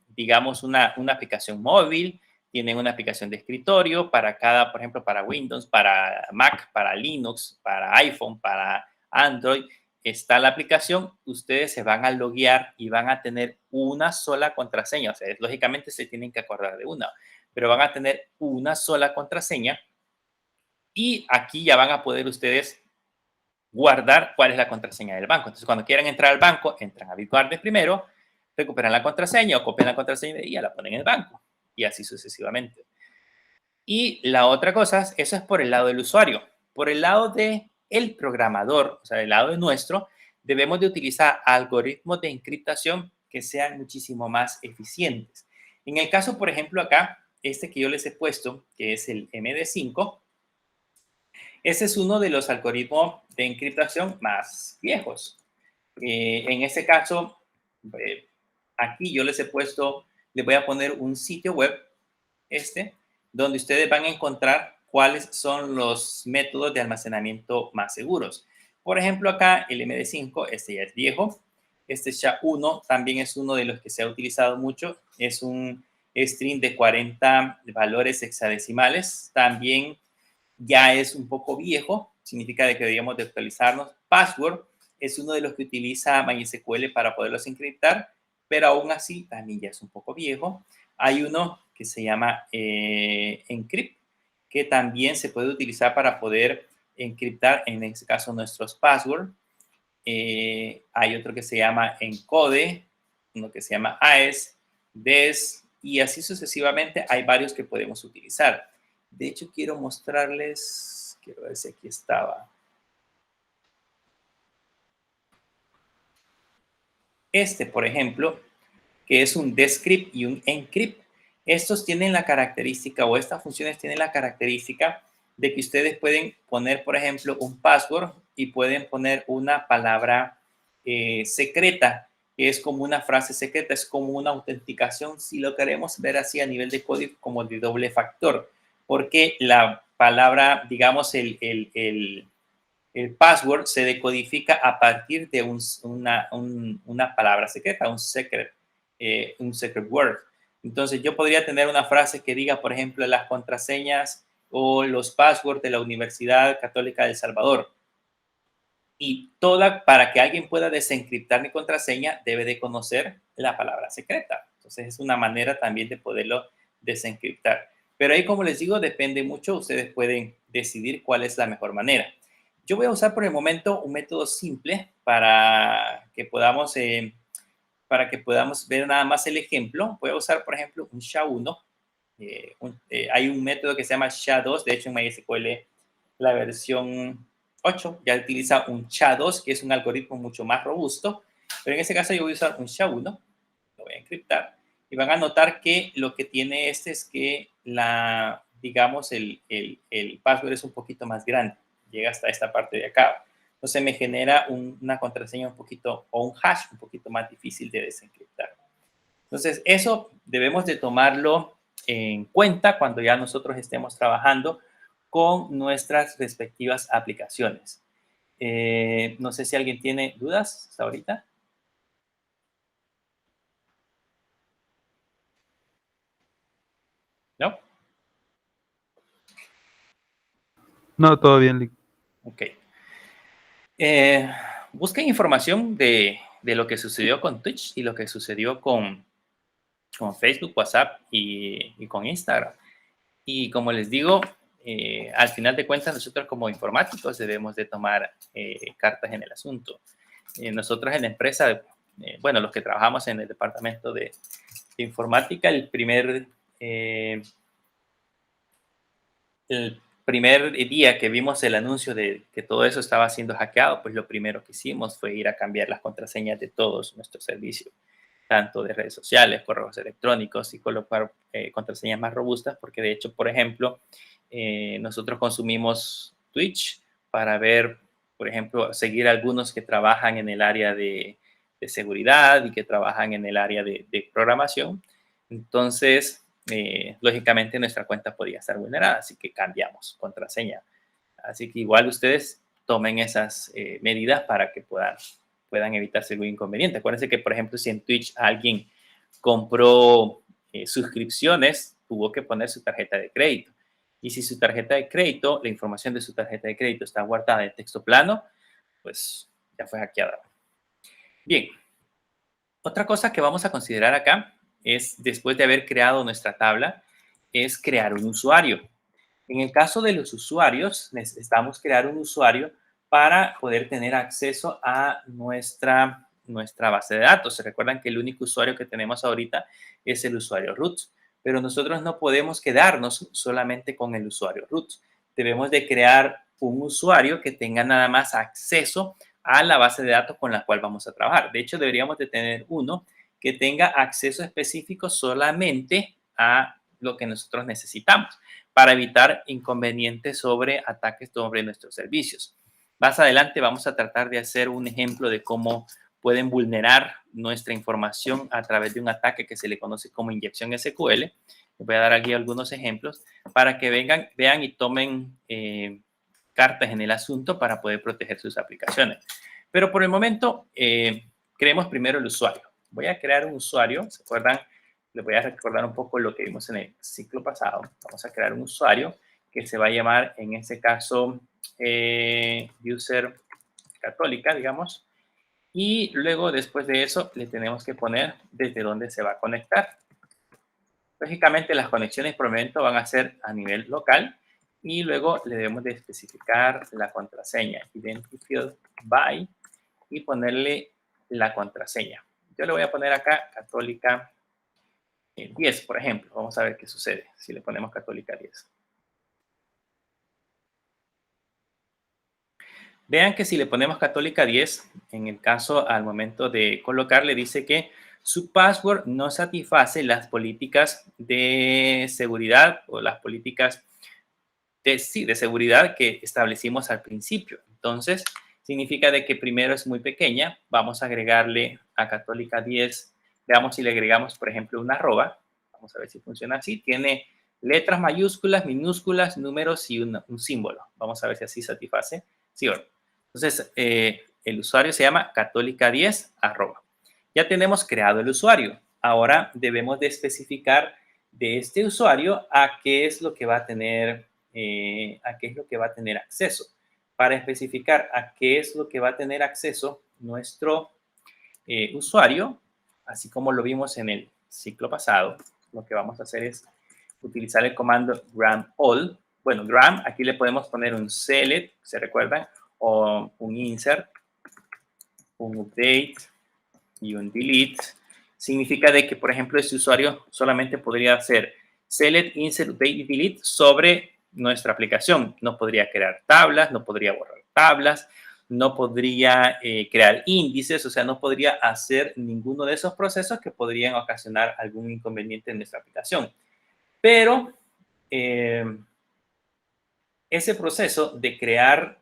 Speaker 1: digamos, una aplicación móvil, tienen una aplicación de escritorio para cada, por ejemplo, para Windows, para Mac, para Linux, para iPhone, para Android. Está la aplicación, ustedes se van a loguear y van a tener una sola contraseña. O sea, lógicamente se tienen que acordar de una, pero van a tener una sola contraseña y aquí ya van a poder ustedes guardar cuál es la contraseña del banco. Entonces, cuando quieran entrar al banco, entran a Bitwarden primero, recuperan la contraseña o copian la contraseña y ya la ponen en el banco. Y así sucesivamente. Y la otra cosa, eso es por el lado del usuario. Por el lado del programador, o sea, del lado de nuestro, debemos de utilizar algoritmos de encriptación que sean muchísimo más eficientes. En el caso, por ejemplo, acá, este que yo les he puesto, que es el MD5, ese es uno de los algoritmos de encriptación más viejos. En este caso, eh, aquí yo les he puesto, les voy a poner un sitio web, donde ustedes van a encontrar cuáles son los métodos de almacenamiento más seguros. Por ejemplo, acá el MD5, este ya es viejo, Este SHA-1 también es uno de los que se ha utilizado mucho. Es un string de 40 valores hexadecimales. También ya es un poco viejo, significa de que deberíamos de actualizarnos. Password es uno de los que utiliza MySQL para poderlos encriptar, pero aún así también ya es un poco viejo. Hay uno que se llama Encrypt, que también se puede utilizar para poder encriptar, en este caso, nuestros passwords. Hay otro que se llama Encode, uno que se llama AES, DES, y así sucesivamente hay varios que podemos utilizar. De hecho, quiero mostrarles, quiero ver si aquí estaba. Este, por ejemplo, que es un Descript y un Encrypt. Estos tienen la característica, o estas funciones tienen la característica de que ustedes pueden poner, por ejemplo, un password y pueden poner una palabra secreta, que es como una frase secreta, es como una autenticación, si lo queremos ver así a nivel de código, como de doble factor, porque la palabra, digamos, el password se decodifica a partir de una palabra secreta, un secret word. Entonces, yo podría tener una frase que diga, por ejemplo, las contraseñas o los passwords de la Universidad Católica de El Salvador. Y para que alguien pueda desencriptar mi contraseña, debe de conocer la palabra secreta. Entonces, es una manera también de poderlo desencriptar. Pero ahí, como les digo, depende mucho. Ustedes pueden decidir cuál es la mejor manera. Yo voy a usar por el momento un método simple para que podamos ver nada más el ejemplo. Voy a usar, por ejemplo, un SHA-1. Hay un método que se llama SHA-2. De hecho, en MySQL, la versión 8 ya utiliza un SHA-2, que es un algoritmo mucho más robusto. Pero en este caso yo voy a usar un SHA-1. Lo voy a encriptar. Y van a notar que lo que tiene este es que digamos, el password es un poquito más grande. Llega hasta esta parte de acá. Entonces me genera una contraseña un poquito, o un hash un poquito más difícil de desencriptar. Entonces eso debemos de tomarlo en cuenta cuando ya nosotros estemos trabajando con nuestras respectivas aplicaciones. No sé si alguien tiene dudas hasta ahorita. ¿No?
Speaker 2: No, todo bien, Lick.
Speaker 1: Ok. Busquen información de lo que sucedió con Twitch y lo que sucedió con Facebook, WhatsApp y con Instagram. Y como les digo, al final de cuentas, nosotros como informáticos debemos de tomar cartas en el asunto. Nosotros en la empresa, bueno, los que trabajamos en el departamento de informática, el primer día que vimos el anuncio de que todo eso estaba siendo hackeado, pues lo primero que hicimos fue ir a cambiar las contraseñas de todos nuestros servicios, tanto de redes sociales, correos electrónicos, y colocar contraseñas más robustas, porque de hecho, por ejemplo, nosotros consumimos Twitch para ver, por ejemplo, seguir a algunos que trabajan en el área de seguridad y que trabajan en el área de programación. Entonces, lógicamente nuestra cuenta podría estar vulnerada, así que cambiamos contraseña. Así que igual ustedes tomen esas medidas para que puedan evitarse algún inconveniente. Acuérdense que, por ejemplo, si en Twitch alguien compró suscripciones, tuvo que poner su tarjeta de crédito. Y si su tarjeta de crédito, la información de su tarjeta de crédito está guardada en texto plano, pues ya fue hackeada. Bien, otra cosa que vamos a considerar acá es, después de haber creado nuestra tabla, es crear un usuario. En el caso de los usuarios, necesitamos crear un usuario para poder tener acceso a nuestra base de datos. Se recuerdan que el único usuario que tenemos ahorita es el usuario root, pero nosotros no podemos quedarnos solamente con el usuario root. Debemos de crear un usuario que tenga nada más acceso a la base de datos con la cual vamos a trabajar. De hecho, deberíamos de tener uno que tenga acceso específico solamente a lo que nosotros necesitamos para evitar inconvenientes sobre ataques sobre nuestros servicios. Más adelante vamos a tratar de hacer un ejemplo de cómo pueden vulnerar nuestra información a través de un ataque que se le conoce como inyección SQL. Les voy a dar aquí algunos ejemplos para que vean y tomen cartas en el asunto para poder proteger sus aplicaciones. Pero por el momento, creemos primero el usuario. Voy a crear un usuario. ¿Se acuerdan? Les voy a recordar un poco lo que vimos en el ciclo pasado. Vamos a crear un usuario que se va a llamar, en este caso, user católica, digamos. Y luego, después de eso, le tenemos que poner desde dónde se va a conectar. Lógicamente, las conexiones por el momento van a ser a nivel local y luego le debemos de especificar la contraseña, identity field by, y ponerle la contraseña. Yo le voy a poner acá católica 10, por ejemplo. Vamos a ver qué sucede si le ponemos católica 10. Vean que si le ponemos católica 10, en el caso al momento de colocarle, dice que su password no satisface las políticas de seguridad o las políticas de seguridad que establecimos al principio. Entonces, significa de que primero es muy pequeña. Vamos a agregarle a católica 10. Veamos si le agregamos, por ejemplo, una arroba. Vamos a ver si funciona así. Tiene letras mayúsculas, minúsculas, números y un símbolo. Vamos a ver si así satisface. Sí o no. Entonces, el usuario se llama católica10 arroba. Ya tenemos creado el usuario. Ahora debemos de especificar de este usuario a qué es lo que va a tener, acceso. Para especificar a qué es lo que va a tener acceso nuestro usuario, así como lo vimos en el ciclo pasado, lo que vamos a hacer es utilizar el comando gram all. Bueno, gram, aquí le podemos poner un select, ¿se recuerdan? O un insert, un update y un delete. Significa de que, por ejemplo, este usuario solamente podría hacer select, insert, update y delete sobre nuestra aplicación. No podría crear tablas, no podría borrar tablas, no podría crear índices, o sea, no podría hacer ninguno de esos procesos que podrían ocasionar algún inconveniente en nuestra aplicación. Pero ese proceso de crear,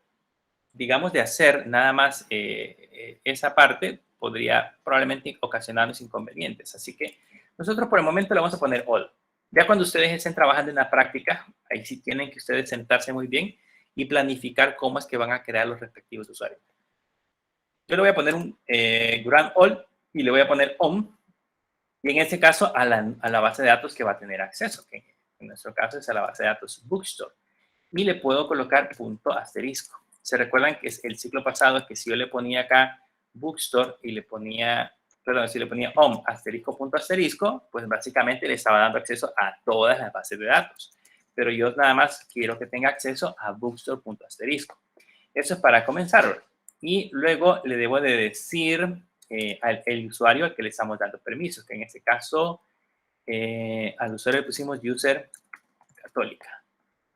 Speaker 1: digamos, de hacer nada más esa parte, podría probablemente ocasionarnos inconvenientes. Así que nosotros por el momento le vamos a poner all. Ya cuando ustedes estén trabajando en la práctica, ahí sí tienen que ustedes sentarse muy bien y planificar cómo es que van a crear los respectivos usuarios. Yo le voy a poner un grand all y le voy a poner on, y en este caso a la base de datos que va a tener acceso, que en nuestro caso es a la base de datos Bookstore. Y le puedo colocar punto asterisco. ¿Se recuerdan que es el ciclo pasado que si yo le ponía acá Bookstore y le ponía, perdón, si le ponía home asterisco punto asterisco, pues básicamente le estaba dando acceso a todas las bases de datos. Pero yo nada más quiero que tenga acceso a Bookstore punto asterisco. Eso es para comenzar. Y luego le debo de decir al usuario al que le estamos dando permisos, que en este caso al usuario le pusimos user católica.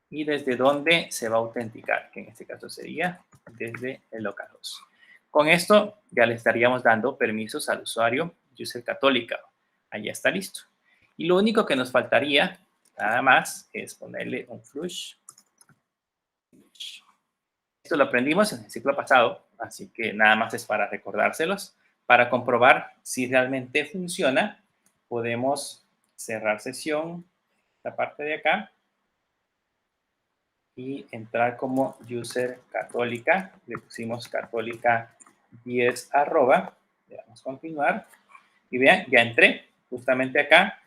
Speaker 1: Y desde dónde se va a autenticar, que en este caso sería desde el localhost. Con esto ya le estaríamos dando permisos al usuario user católica. Allá está listo. Y lo único que nos faltaría, nada más, es ponerle un flush. Esto lo aprendimos en el ciclo pasado, así que nada más es para recordárselos. Para comprobar si realmente funciona, podemos cerrar sesión, esta parte de acá, y entrar como user católica. Le pusimos católica 10 arroba. Le damos continuar. Y vean, ya entré justamente acá.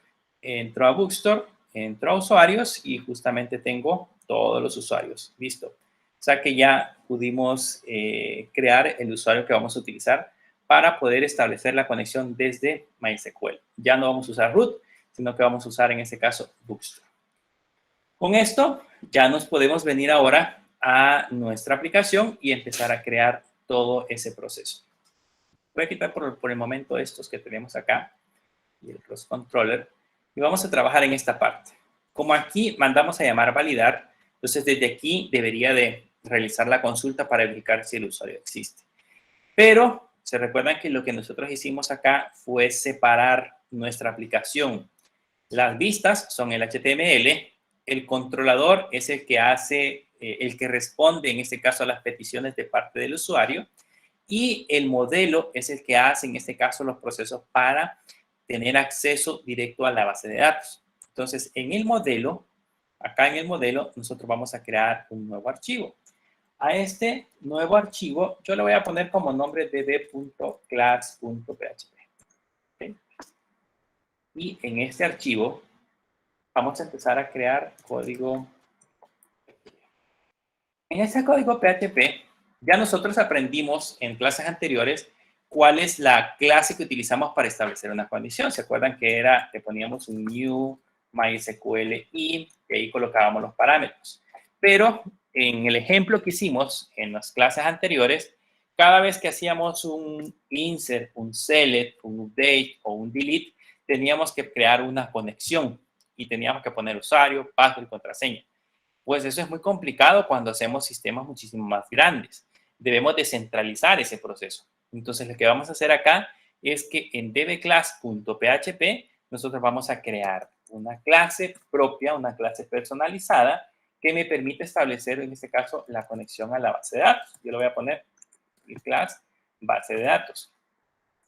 Speaker 1: Entró a Bookstore, entró a usuarios y justamente tengo todos los usuarios. Listo. O sea que ya pudimos crear el usuario que vamos a utilizar para poder establecer la conexión desde MySQL. Ya no vamos a usar root, sino que vamos a usar en este caso Bookstore. Con esto ya nos podemos venir ahora a nuestra aplicación y empezar a crear todo ese proceso. Voy a quitar por el momento estos que tenemos acá y el cross controller y vamos a trabajar en esta parte. Como aquí mandamos a llamar validar, entonces desde aquí debería de realizar la consulta para verificar si el usuario existe. Pero se recuerdan que lo que nosotros hicimos acá fue separar nuestra aplicación. Las vistas son el HTML. El controlador es el que hace, el que responde en este caso a las peticiones de parte del usuario, y el modelo es el que hace en este caso los procesos para tener acceso directo a la base de datos. Entonces, en el modelo, acá en el modelo, nosotros vamos a crear un nuevo archivo. A este nuevo archivo yo le voy a poner como nombre db.class.php. ¿Okay? Y en este archivo vamos a empezar a crear código. En este código PHP ya nosotros aprendimos en clases anteriores cuál es la clase que utilizamos para establecer una condición. ¿Se acuerdan que era que poníamos un new MySQL y ahí colocábamos los parámetros? Pero en el ejemplo que hicimos en las clases anteriores, cada vez que hacíamos un insert, un select, un update o un delete, teníamos que crear una conexión y teníamos que poner usuario, password y contraseña. Pues eso es muy complicado cuando hacemos sistemas muchísimo más grandes. Debemos descentralizar ese proceso. Entonces, lo que vamos a hacer acá es que en dbclass.php nosotros vamos a crear una clase propia, una clase personalizada que me permite establecer, en este caso, la conexión a la base de datos. Yo le voy a poner class base de datos.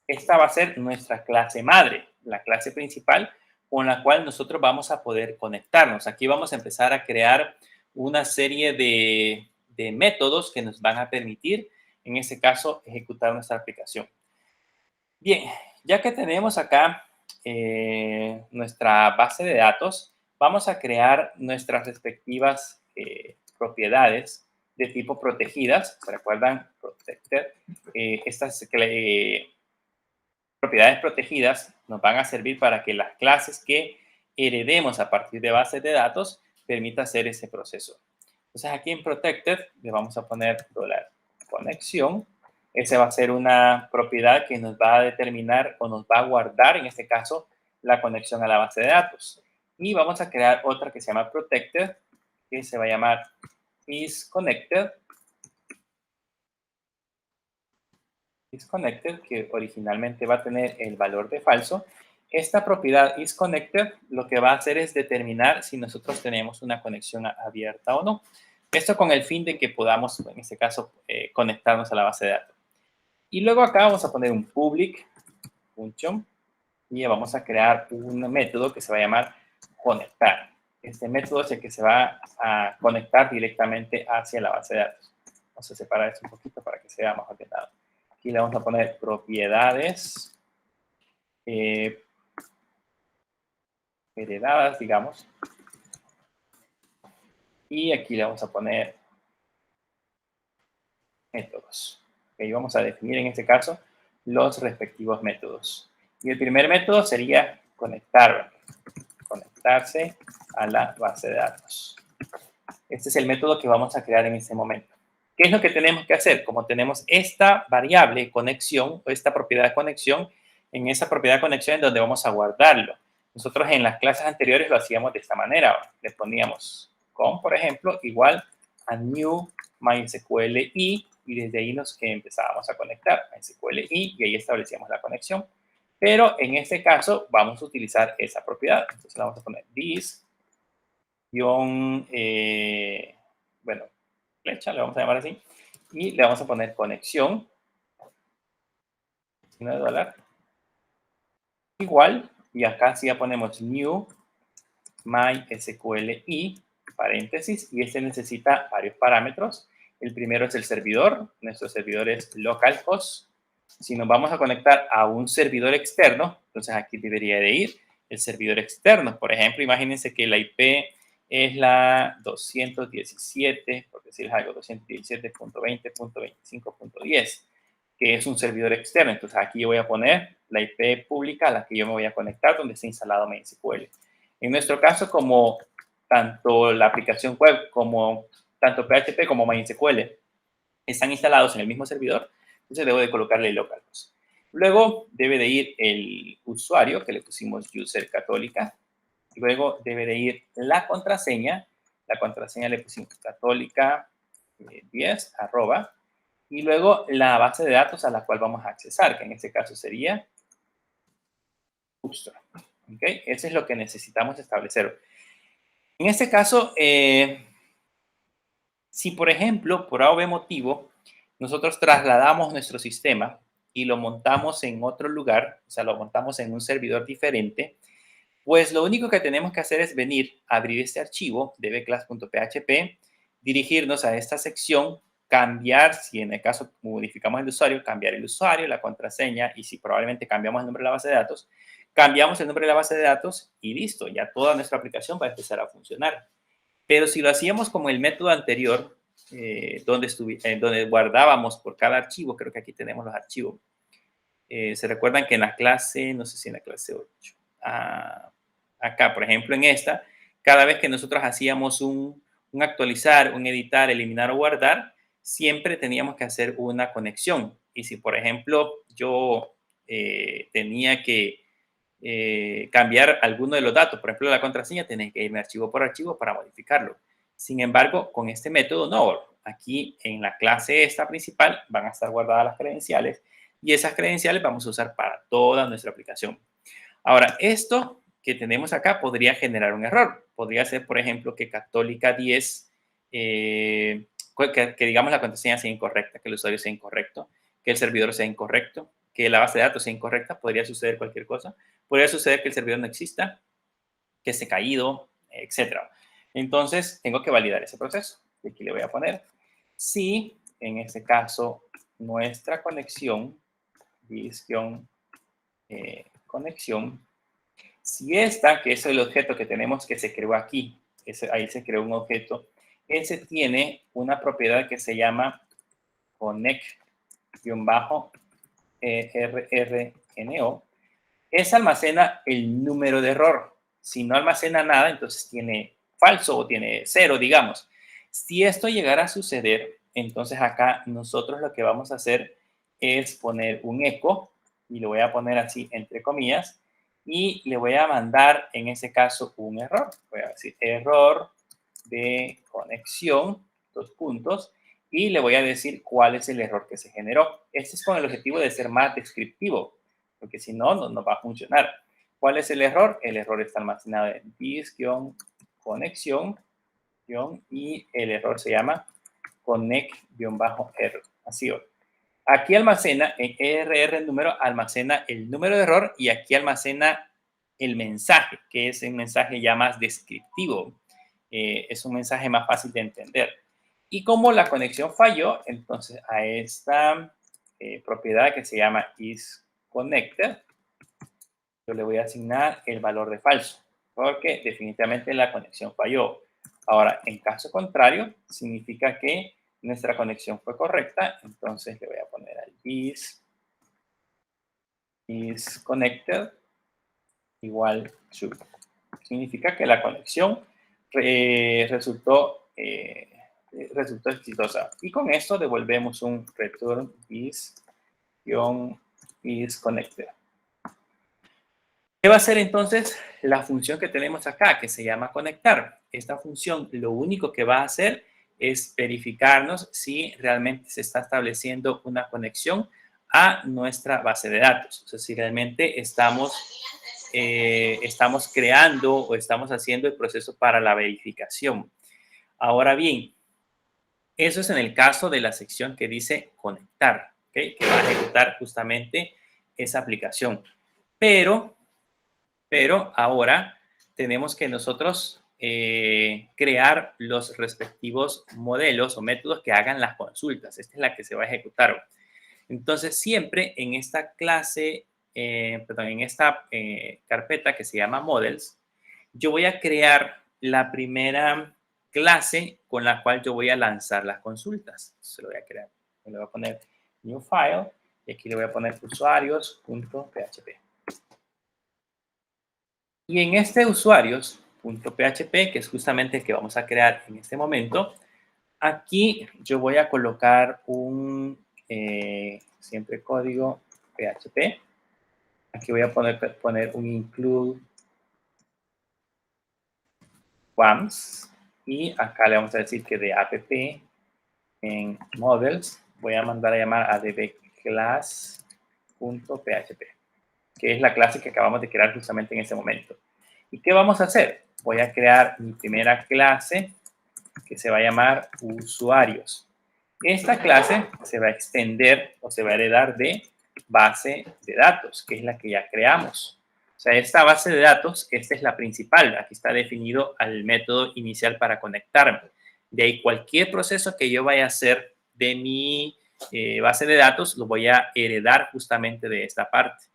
Speaker 1: Esta va a ser nuestra clase madre, la clase principal con la cual nosotros vamos a poder conectarnos. Aquí vamos a empezar a crear una serie de métodos que nos van a permitir, en este caso, ejecutar nuestra aplicación. Bien, ya que tenemos acá nuestra base de datos, vamos a crear nuestras respectivas propiedades de tipo protegidas. ¿Se recuerdan? Protected. Estas propiedades protegidas nos van a servir para que las clases que heredemos a partir de bases de datos permita hacer ese proceso. Entonces aquí en Protected le vamos a poner $conexión. Esa va a ser una propiedad que nos va a determinar o nos va a guardar, en este caso, la conexión a la base de datos. Y vamos a crear otra que se llama Protected, que se va a llamar isConnected. isConnected, que originalmente va a tener el valor de falso. Esta propiedad isConnected lo que va a hacer es determinar si nosotros tenemos una conexión abierta o no. Esto con el fin de que podamos, en este caso, conectarnos a la base de datos. Y luego acá vamos a poner un public function y vamos a crear un método que se va a llamar conectar. Este método es el que se va a conectar directamente hacia la base de datos. Vamos a separar esto un poquito para que sea más ordenado. Aquí le vamos a poner propiedades heredadas, digamos. Y aquí le vamos a poner métodos. Y vamos a definir en este caso los respectivos métodos. Y el primer método sería conectarse a la base de datos. Este es el método que vamos a crear en este momento. ¿Qué es lo que tenemos que hacer? Como tenemos esta variable conexión o esta propiedad de conexión, en esa propiedad de conexión es donde vamos a guardarlo. Nosotros en las clases anteriores lo hacíamos de esta manera. Le poníamos con, por ejemplo, igual a new MySQL y desde ahí nos empezábamos a conectar MySQL y ahí establecíamos la conexión. Pero en este caso vamos a utilizar esa propiedad. Entonces le vamos a poner this bueno, flecha, le vamos a llamar así, y le vamos a poner conexión, signo de dólar, igual, y acá sí ya ponemos new MySQL y paréntesis, y este necesita varios parámetros. El primero es el servidor, nuestro servidor es localhost. Si nos vamos a conectar a un servidor externo, entonces aquí debería de ir el servidor externo. Por ejemplo, imagínense que la IP es la 217, por decirles algo, 217.20.25.10, que es un servidor externo. Entonces aquí yo voy a poner la IP pública a la que yo me voy a conectar, donde está instalado MySQL. En nuestro caso, como tanto la aplicación web como tanto PHP como MySQL están instalados en el mismo servidor, entonces debo de colocarle localhost. Luego debe de ir el usuario, que le pusimos user católica. Luego debe de ir la contraseña. La contraseña le pusimos católica 10, arroba. Y luego la base de datos a la cual vamos a accesar, que en este caso sería Bootstrap. ¿Okay? Eso es lo que necesitamos establecer. En este caso, si por ejemplo, por A o B motivo, nosotros trasladamos nuestro sistema y lo montamos en otro lugar, o sea, lo montamos en un servidor diferente, pues lo único que tenemos que hacer es venir a abrir este archivo dbclass.php, dirigirnos a esta sección, cambiar, si en el caso modificamos el usuario, cambiar el usuario, la contraseña, y si probablemente cambiamos el nombre de la base de datos, cambiamos el nombre de la base de datos y listo, ya toda nuestra aplicación va a empezar a funcionar. Pero si lo hacíamos como el método anterior, donde guardábamos por cada archivo, creo que aquí tenemos los archivos. Se recuerdan que en la clase, no sé si en la clase 8, acá, por ejemplo, en esta, cada vez que nosotros hacíamos un actualizar, un editar, eliminar o guardar, siempre teníamos que hacer una conexión. Y si, por ejemplo, yo tenía que cambiar alguno de los datos, por ejemplo, la contraseña, tenés que irme archivo por archivo para modificarlo. Sin embargo, con este método no. Aquí en la clase esta principal van a estar guardadas las credenciales y esas credenciales vamos a usar para toda nuestra aplicación. Ahora, esto que tenemos acá podría generar un error. Podría ser, por ejemplo, que Católica 10, que digamos la contraseña sea incorrecta, que el usuario sea incorrecto, que el servidor sea incorrecto, que la base de datos sea incorrecta. Podría suceder cualquier cosa. Podría suceder que el servidor no exista, que esté caído, etc. Entonces, tengo que validar ese proceso. Y aquí le voy a poner si, en este caso, nuestra conexión, conexión, si esta, que es el objeto que tenemos que se creó aquí, ahí se creó un objeto, ese tiene una propiedad que se llama connect-rrno, esa almacena el número de error. Si no almacena nada, entonces tiene falso o tiene 0, digamos. Si esto llegara a suceder, entonces acá nosotros lo que vamos a hacer es poner un eco, y lo voy a poner así entre comillas, y le voy a mandar en ese caso un error. Voy a decir error de conexión, 2 puntos, y le voy a decir cuál es el error que se generó. Este es con el objetivo de ser más descriptivo, porque si no, no va a funcionar. ¿Cuál es el error? El error está almacenado en this-conexión y el error se llama connect-error. Así. Aquí almacena, en ERR número, almacena el número de error y aquí almacena el mensaje, que es un mensaje ya más descriptivo. Es un mensaje más fácil de entender. Y como la conexión falló, entonces a esta propiedad que se llama isConnected, yo le voy a asignar el valor de falso, porque definitivamente la conexión falló. Ahora, en caso contrario, significa que nuestra conexión fue correcta, entonces le voy a poner al isConnected igual true. Significa que la conexión resultó exitosa. Y con esto devolvemos un return is-connected. ¿Qué va a hacer entonces la función que tenemos acá, que se llama conectar? Esta función lo único que va a hacer es verificarnos si realmente se está estableciendo una conexión a nuestra base de datos. O sea, si realmente estamos creando o estamos haciendo el proceso para la verificación. Ahora bien, eso es en el caso de la sección que dice conectar, ¿okay? Que va a ejecutar justamente esa aplicación. Pero ahora tenemos que nosotros crear los respectivos modelos o métodos que hagan las consultas. Esta es la que se va a ejecutar. Entonces, siempre en esta clase, en esta carpeta que se llama Models, yo voy a crear la primera clase con la cual yo voy a lanzar las consultas. Se lo voy a crear. Le voy a poner New File y aquí le voy a poner usuarios.php. Y en este usuarios.php, que es justamente el que vamos a crear en este momento, aquí yo voy a colocar un siempre código PHP. Aquí voy a poner un include once y acá le vamos a decir que de app en models voy a mandar a llamar a dbclass.php, que es la clase que acabamos de crear justamente en este momento. ¿Y qué vamos a hacer? Voy a crear mi primera clase que se va a llamar usuarios. Esta clase se va a extender o se va a heredar de base de datos, que es la que ya creamos. O sea, esta base de datos, esta es la principal. Aquí está definido el método inicial para conectarme. De ahí cualquier proceso que yo vaya a hacer de mi base de datos lo voy a heredar justamente de esta parte.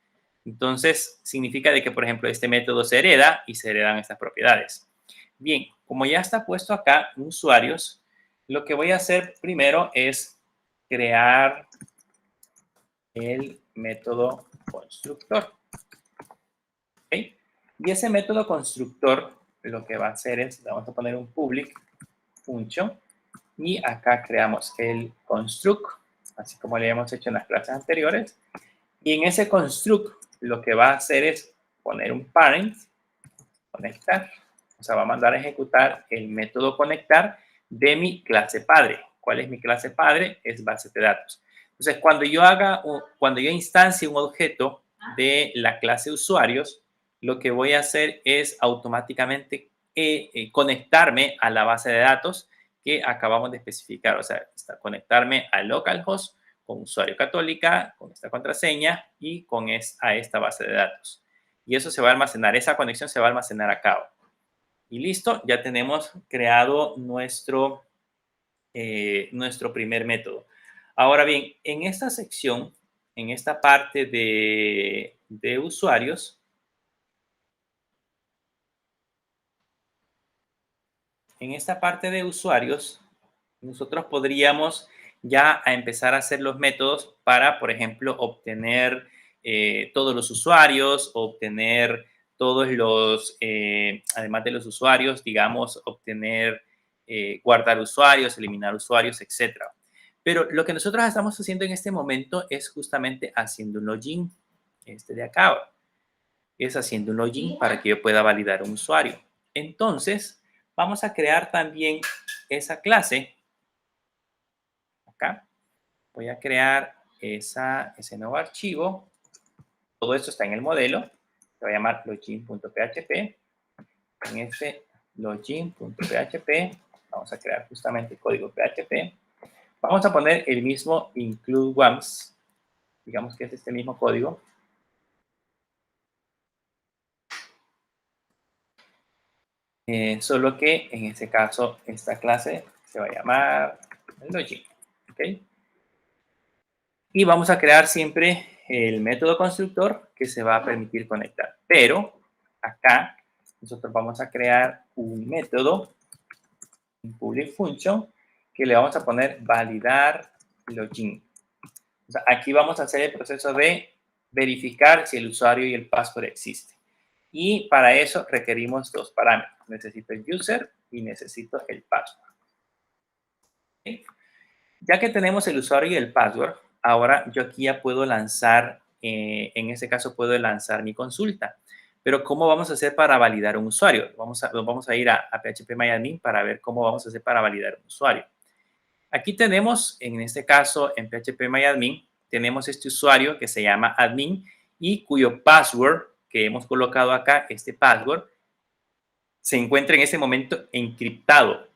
Speaker 1: Entonces, significa de que, por ejemplo, este método se hereda y se heredan estas propiedades. Bien, como ya está puesto acá en usuarios, lo que voy a hacer primero es crear el método constructor. ¿Okay? Y ese método constructor lo que va a hacer es, vamos a poner un public function y acá creamos el construct, así como le hemos hecho en las clases anteriores. Y en ese construct lo que va a hacer es poner un parent, conectar. O sea, va a mandar a ejecutar el método conectar de mi clase padre. ¿Cuál es mi clase padre? Es base de datos. Entonces, cuando yo instancie un objeto de la clase usuarios, lo que voy a hacer es automáticamente conectarme a la base de datos que acabamos de especificar. O sea, conectarme al localhost con usuario católica, con esta contraseña y con a esta base de datos. Y eso se va a almacenar, esa conexión se va a almacenar acá. Y listo, ya tenemos creado nuestro primer método. Ahora bien, en esta sección, en esta parte de usuarios, nosotros podríamos ya empezar a hacer los métodos para, por ejemplo, obtener todos los usuarios, obtener todos los, además de los usuarios, digamos, obtener, guardar usuarios, eliminar usuarios, etc. Pero lo que nosotros estamos haciendo en este momento es justamente haciendo un login, este de acá, es haciendo un login para que yo pueda validar un usuario. Entonces, vamos a crear también esa clase. Acá voy a crear ese nuevo archivo. Todo esto está en el modelo. Se va a llamar login.php. En este login.php vamos a crear justamente el código PHP. Vamos a poner el mismo include once. Digamos que es este mismo código. Solo que en este caso esta clase se va a llamar login. ¿Okay? Y vamos a crear siempre el método constructor que se va a permitir conectar. Pero acá nosotros vamos a crear un método, un public function, que le vamos a poner validar login. O sea, aquí vamos a hacer el proceso de verificar si el usuario y el password existen. Y para eso requerimos dos parámetros. Necesito el user y necesito el password. ¿Okay? Ya que tenemos el usuario y el password, ahora yo aquí ya puedo lanzar, en este caso puedo lanzar mi consulta. Pero ¿cómo vamos a hacer para validar un usuario? Vamos a ir a phpMyAdmin para ver cómo vamos a hacer para validar un usuario. Aquí tenemos, en este caso, en phpMyAdmin, tenemos este usuario que se llama admin y cuyo password que hemos colocado acá, este password, se encuentra en ese momento encriptado.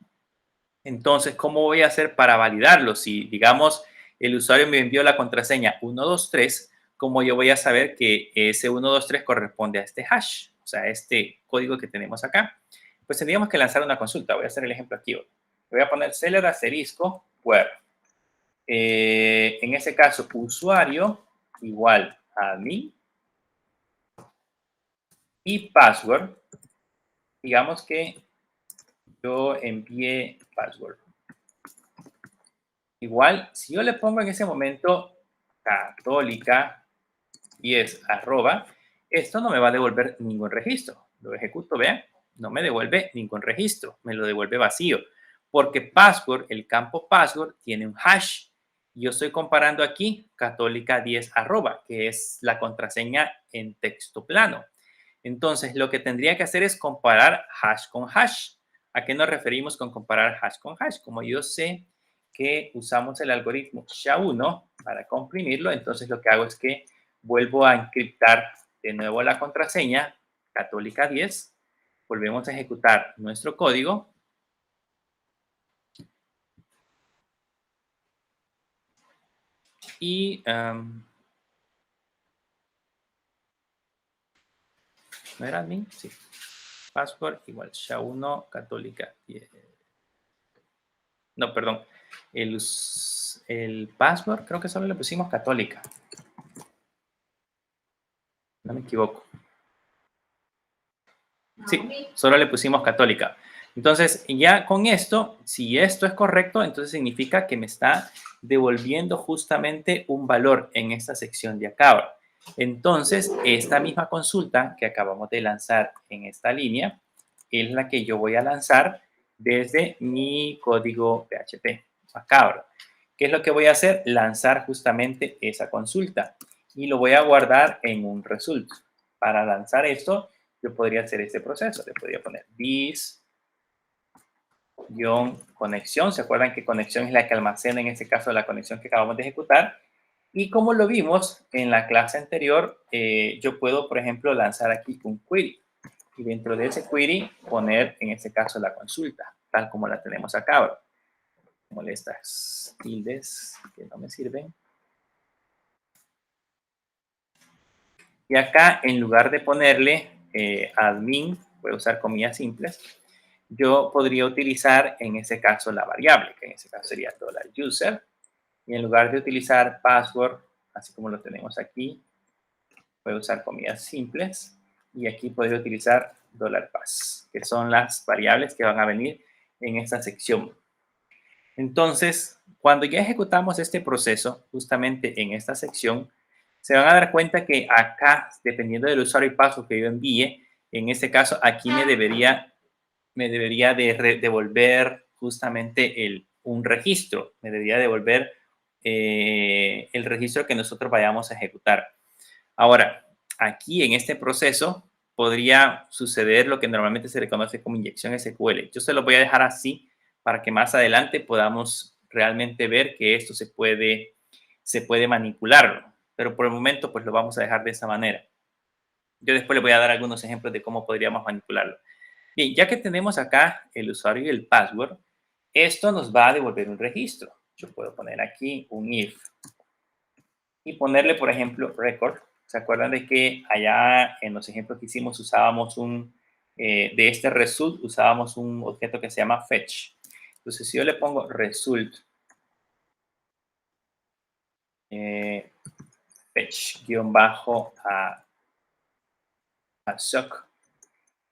Speaker 1: Entonces, ¿cómo voy a hacer para validarlo? Si, digamos, el usuario me envió la contraseña 123, ¿cómo yo voy a saber que ese 123 corresponde a este hash? O sea, este código que tenemos acá. Pues tendríamos que lanzar una consulta. Voy a hacer el ejemplo aquí. Voy a poner seller asterisco where. En ese caso, usuario igual a mí y password. Digamos que yo envié password. Igual, si yo le pongo en ese momento católica y es arroba, esto no me va a devolver ningún registro. Lo ejecuto, vean, no me devuelve ningún registro, me lo devuelve vacío. Porque password, el campo password, tiene un hash. Yo estoy comparando aquí católica 10 arroba, que es la contraseña en texto plano. Entonces, lo que tendría que hacer es comparar hash con hash. ¿A qué nos referimos con comparar hash con hash? Como yo sé que usamos el algoritmo SHA-1 para comprimirlo, entonces lo que hago es que vuelvo a encriptar de nuevo la contraseña católica 10, volvemos a ejecutar nuestro código y ¿no era admin? Sí. Password igual SHA-1 católica 10. no, perdón, el password creo que solo le pusimos católica. No me equivoco. Sí, solo le pusimos católica. Entonces, ya con esto, si esto es correcto, entonces significa que me está devolviendo justamente un valor en esta sección de acá. Entonces, esta misma consulta que acabamos de lanzar en esta línea es la que yo voy a lanzar desde mi código PHP acá. ¿Qué es lo que voy a hacer? Lanzar justamente esa consulta y lo voy a guardar en un result. Para lanzar esto, yo podría hacer este proceso. Le podría poner this-conexión. ¿Se acuerdan que conexión es la que almacena, en este caso, la conexión que acabamos de ejecutar? Y como lo vimos en la clase anterior, yo puedo, por ejemplo, lanzar aquí un query. Y dentro de ese query poner, en este caso, la consulta, tal como la tenemos acá. Como estas tildes que no me sirven. Y acá, en lugar de ponerle admin, voy a usar comillas simples, yo podría utilizar en ese caso la variable, que en ese caso sería $user. Y en lugar de utilizar password, así como lo tenemos aquí, voy a usar comillas simples. Y aquí podría utilizar $pass, que son las variables que van a venir en esta sección. Entonces, cuando ya ejecutamos este proceso, justamente en esta sección, se van a dar cuenta que acá, dependiendo del usuario y password que yo envíe, en este caso, aquí me debería de devolver justamente un registro. Me debería devolver el registro que nosotros vayamos a ejecutar. Ahora, aquí en este proceso podría suceder lo que normalmente se le conoce como inyección SQL. Yo se lo voy a dejar así para que más adelante podamos realmente ver que esto se puede manipularlo. Pero por el momento, pues lo vamos a dejar de esa manera. Yo después les voy a dar algunos ejemplos de cómo podríamos manipularlo. Bien, ya que tenemos acá el usuario y el password, esto nos va a devolver un registro. Yo puedo poner aquí un if y ponerle, por ejemplo, record. ¿Se acuerdan de que allá en los ejemplos que hicimos usábamos de este result, usábamos un objeto que se llama fetch? Entonces, si yo le pongo result, fetch-a sock,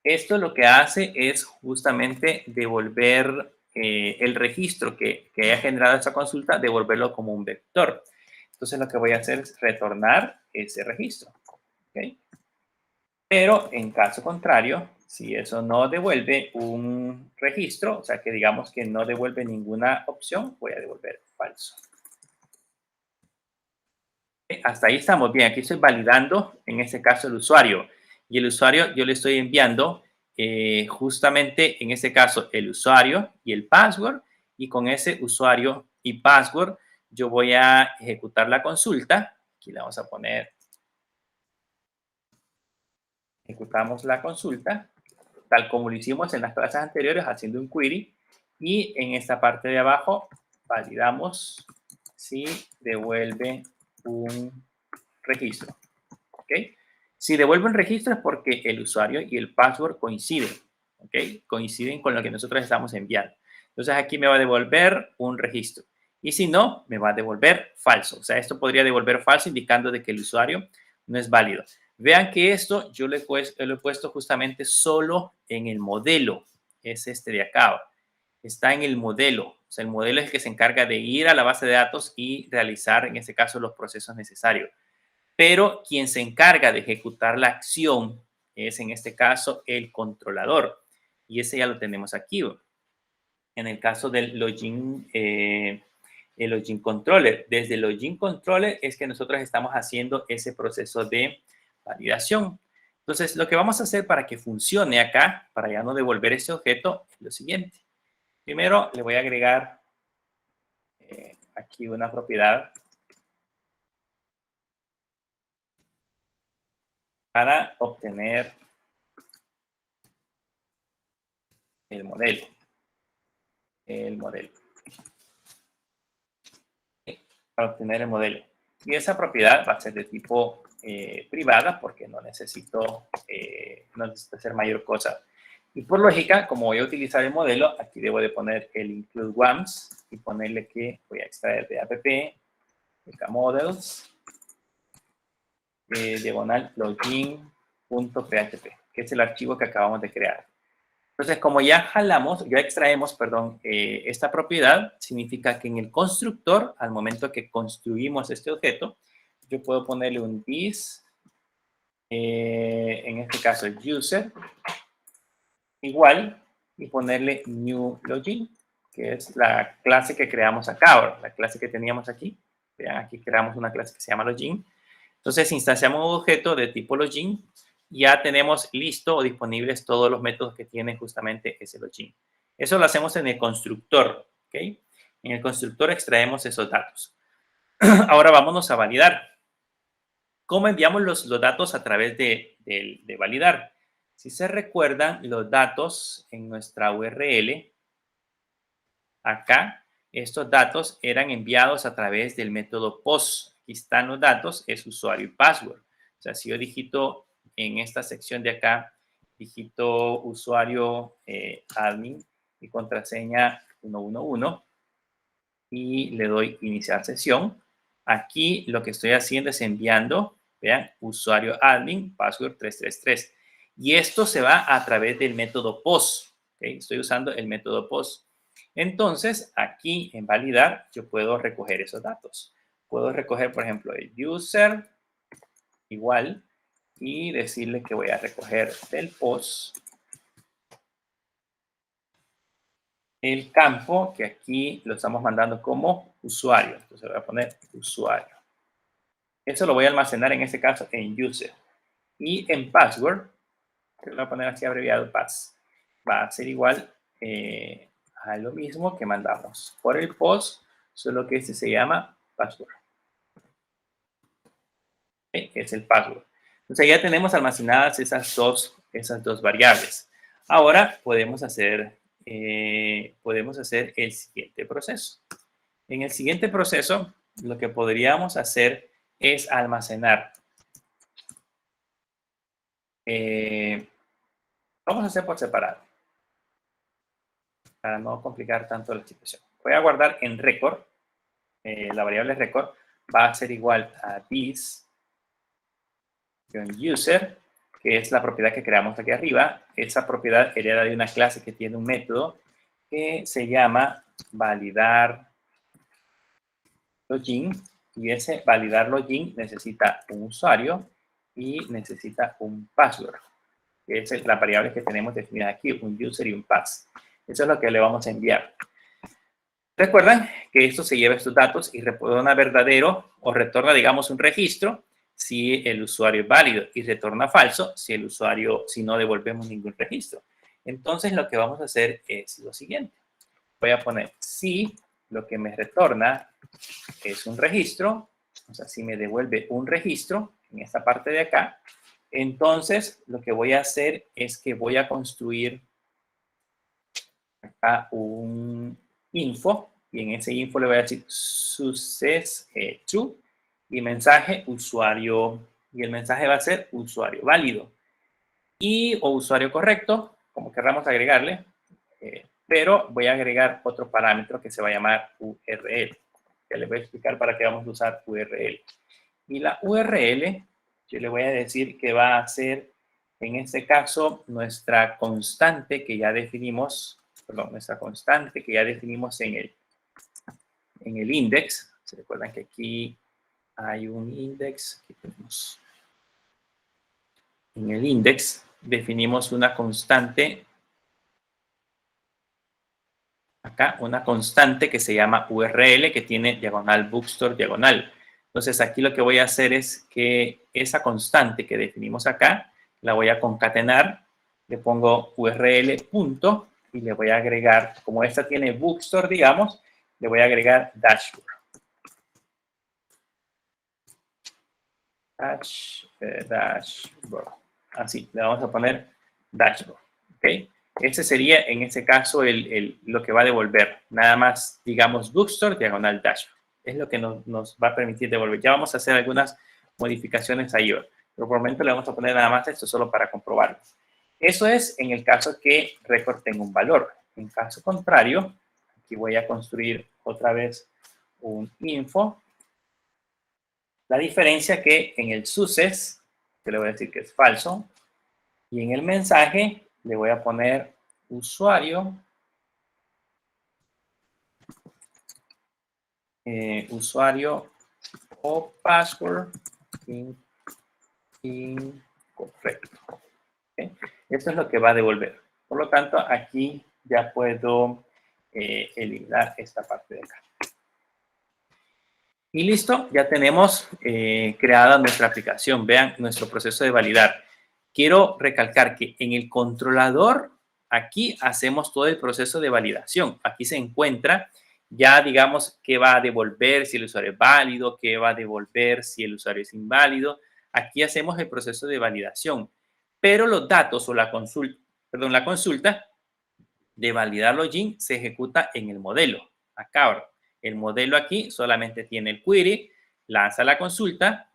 Speaker 1: esto lo que hace es justamente devolver el registro que haya generado esta consulta, devolverlo como un vector. Entonces, lo que voy a hacer es retornar ese registro. ¿Okay? Pero en caso contrario, si eso no devuelve un registro, o sea que digamos que no devuelve ninguna opción, voy a devolver falso. Hasta ahí estamos bien. Aquí estoy validando, en este caso, el usuario. Y el usuario yo le estoy enviando justamente, en este caso, el usuario y el password. Y con ese usuario y password, yo voy a ejecutar la consulta. Aquí le vamos a poner, ejecutamos la consulta, tal como lo hicimos en las clases anteriores, haciendo un query. Y en esta parte de abajo, validamos si devuelve un registro. ¿Ok? Si devuelve un registro es porque el usuario y el password coinciden. ¿Ok? Coinciden con lo que nosotros estamos enviando. Entonces aquí me va a devolver un registro. Y si no, me va a devolver falso. O sea, esto podría devolver falso indicando de que el usuario no es válido. Vean que esto yo lo he puesto justamente solo en el modelo. Es este de acá. Está en el modelo. O sea, el modelo es el que se encarga de ir a la base de datos y realizar, en este caso, los procesos necesarios. Pero quien se encarga de ejecutar la acción es, en este caso, el controlador. Y ese ya lo tenemos aquí. En el caso del login, el login controller. Desde el login controller es que nosotros estamos haciendo ese proceso de validación. Entonces, lo que vamos a hacer para que funcione acá, para ya no devolver ese objeto, es lo siguiente. Primero, le voy a agregar aquí una propiedad para obtener el modelo. Para obtener el modelo. Y esa propiedad va a ser de tipo privada porque no necesito hacer mayor cosa. Y por lógica, como voy a utilizar el modelo, aquí debo de poner el include once y ponerle que voy a extraer de app, models, diagonal login.php, que es el archivo que acabamos de crear. Entonces, como ya jalamos, ya extraemos, perdón, esta propiedad, significa que en el constructor, al momento que construimos este objeto, yo puedo ponerle un this, en este caso el user, igual, y ponerle new login, que es la clase que creamos acá ahora, la clase que teníamos aquí. Vean, aquí creamos una clase que se llama login. Entonces, instanciamos un objeto de tipo login. Ya tenemos listo o disponibles todos los métodos que tiene justamente ese login. Eso lo hacemos en el constructor, ¿ok? En el constructor extraemos esos datos. Ahora vámonos a validar. ¿Cómo enviamos los datos a través de validar? Si se recuerdan, los datos en nuestra URL, acá, estos datos eran enviados a través del método POST. Aquí están los datos, es usuario y password. O sea, si yo digito en esta sección de acá, digito usuario admin y contraseña 111 y le doy iniciar sesión. Aquí lo que estoy haciendo es enviando, vean, usuario admin, password 333. Y esto se va a través del método POST. ¿Okay? Estoy usando el método POST. Entonces, aquí en validar, yo puedo recoger esos datos. Puedo recoger, por ejemplo, el user igual y decirle que voy a recoger del POST el campo que aquí lo estamos mandando como usuario. Entonces voy a poner usuario. Eso lo voy a almacenar en este caso en user. Y en password, que voy a poner aquí abreviado pass, va a ser igual a lo mismo que mandamos por el post, solo que este se llama password. Es el password. Entonces ya tenemos almacenadas esas dos variables. Ahora podemos hacer el siguiente proceso. En el siguiente proceso, lo que podríamos hacer es almacenar. Vamos a hacer por separado, para no complicar tanto la situación. Voy a guardar en record, la variable record va a ser igual a this-user, que es la propiedad que creamos aquí arriba. Esa propiedad hereda de una clase que tiene un método que se llama validar login, y ese validar login necesita un usuario y necesita un password, que es la variable que tenemos definida aquí, un user y un pass. Eso es lo que le vamos a enviar. Recuerdan que esto se lleva estos datos y retorna verdadero o retorna, digamos, un registro si el usuario es válido y retorna falso si no devolvemos ningún registro. Entonces, lo que vamos a hacer es lo siguiente. Voy a poner si lo que me retorna es un registro, o sea, si me devuelve un registro en esta parte de acá, entonces lo que voy a hacer es que voy a construir acá un info, y en ese info le voy a decir success true y mensaje usuario, y el mensaje va a ser usuario válido o usuario correcto, como querramos agregarle, pero voy a agregar otro parámetro que se va a llamar URL. Ya les voy a explicar para qué vamos a usar URL. Y la URL, yo le voy a decir que va a ser, en este caso, nuestra constante que ya definimos, en el index. ¿Se recuerdan que aquí hay un index? Aquí tenemos. En el index definimos una constante. Acá una constante que se llama URL, que tiene diagonal bookstore diagonal. Entonces aquí lo que voy a hacer es que esa constante que definimos acá, la voy a concatenar, le pongo URL punto y le voy a agregar, como esta tiene bookstore, digamos, le voy a agregar dashboard. Dashboard. Así, le vamos a poner dashboard. ¿Ok? Ese sería, en este caso, lo que va a devolver. Nada más, digamos, bookstore, diagonal dashboard. Es lo que nos va a permitir devolver. Ya vamos a hacer algunas modificaciones ahí. Pero por el momento le vamos a poner nada más esto solo para comprobarlo. Eso es en el caso que record tenga un valor. En caso contrario, aquí voy a construir otra vez un info. La diferencia que en el success, que le voy a decir que es falso, y en el mensaje le voy a poner usuario, usuario o password incorrecto. ¿Okay? Esto es lo que va a devolver. Por lo tanto, aquí ya puedo eliminar esta parte de acá. Y listo, ya tenemos creada nuestra aplicación. Vean nuestro proceso de validar. Quiero recalcar que en el controlador, aquí hacemos todo el proceso de validación. Aquí se encuentra ya, digamos, qué va a devolver si el usuario es válido, qué va a devolver si el usuario es inválido. Aquí hacemos el proceso de validación. Pero los datos o la consulta de validar login se ejecuta en el modelo. Acá, el modelo aquí solamente tiene el query, lanza la consulta,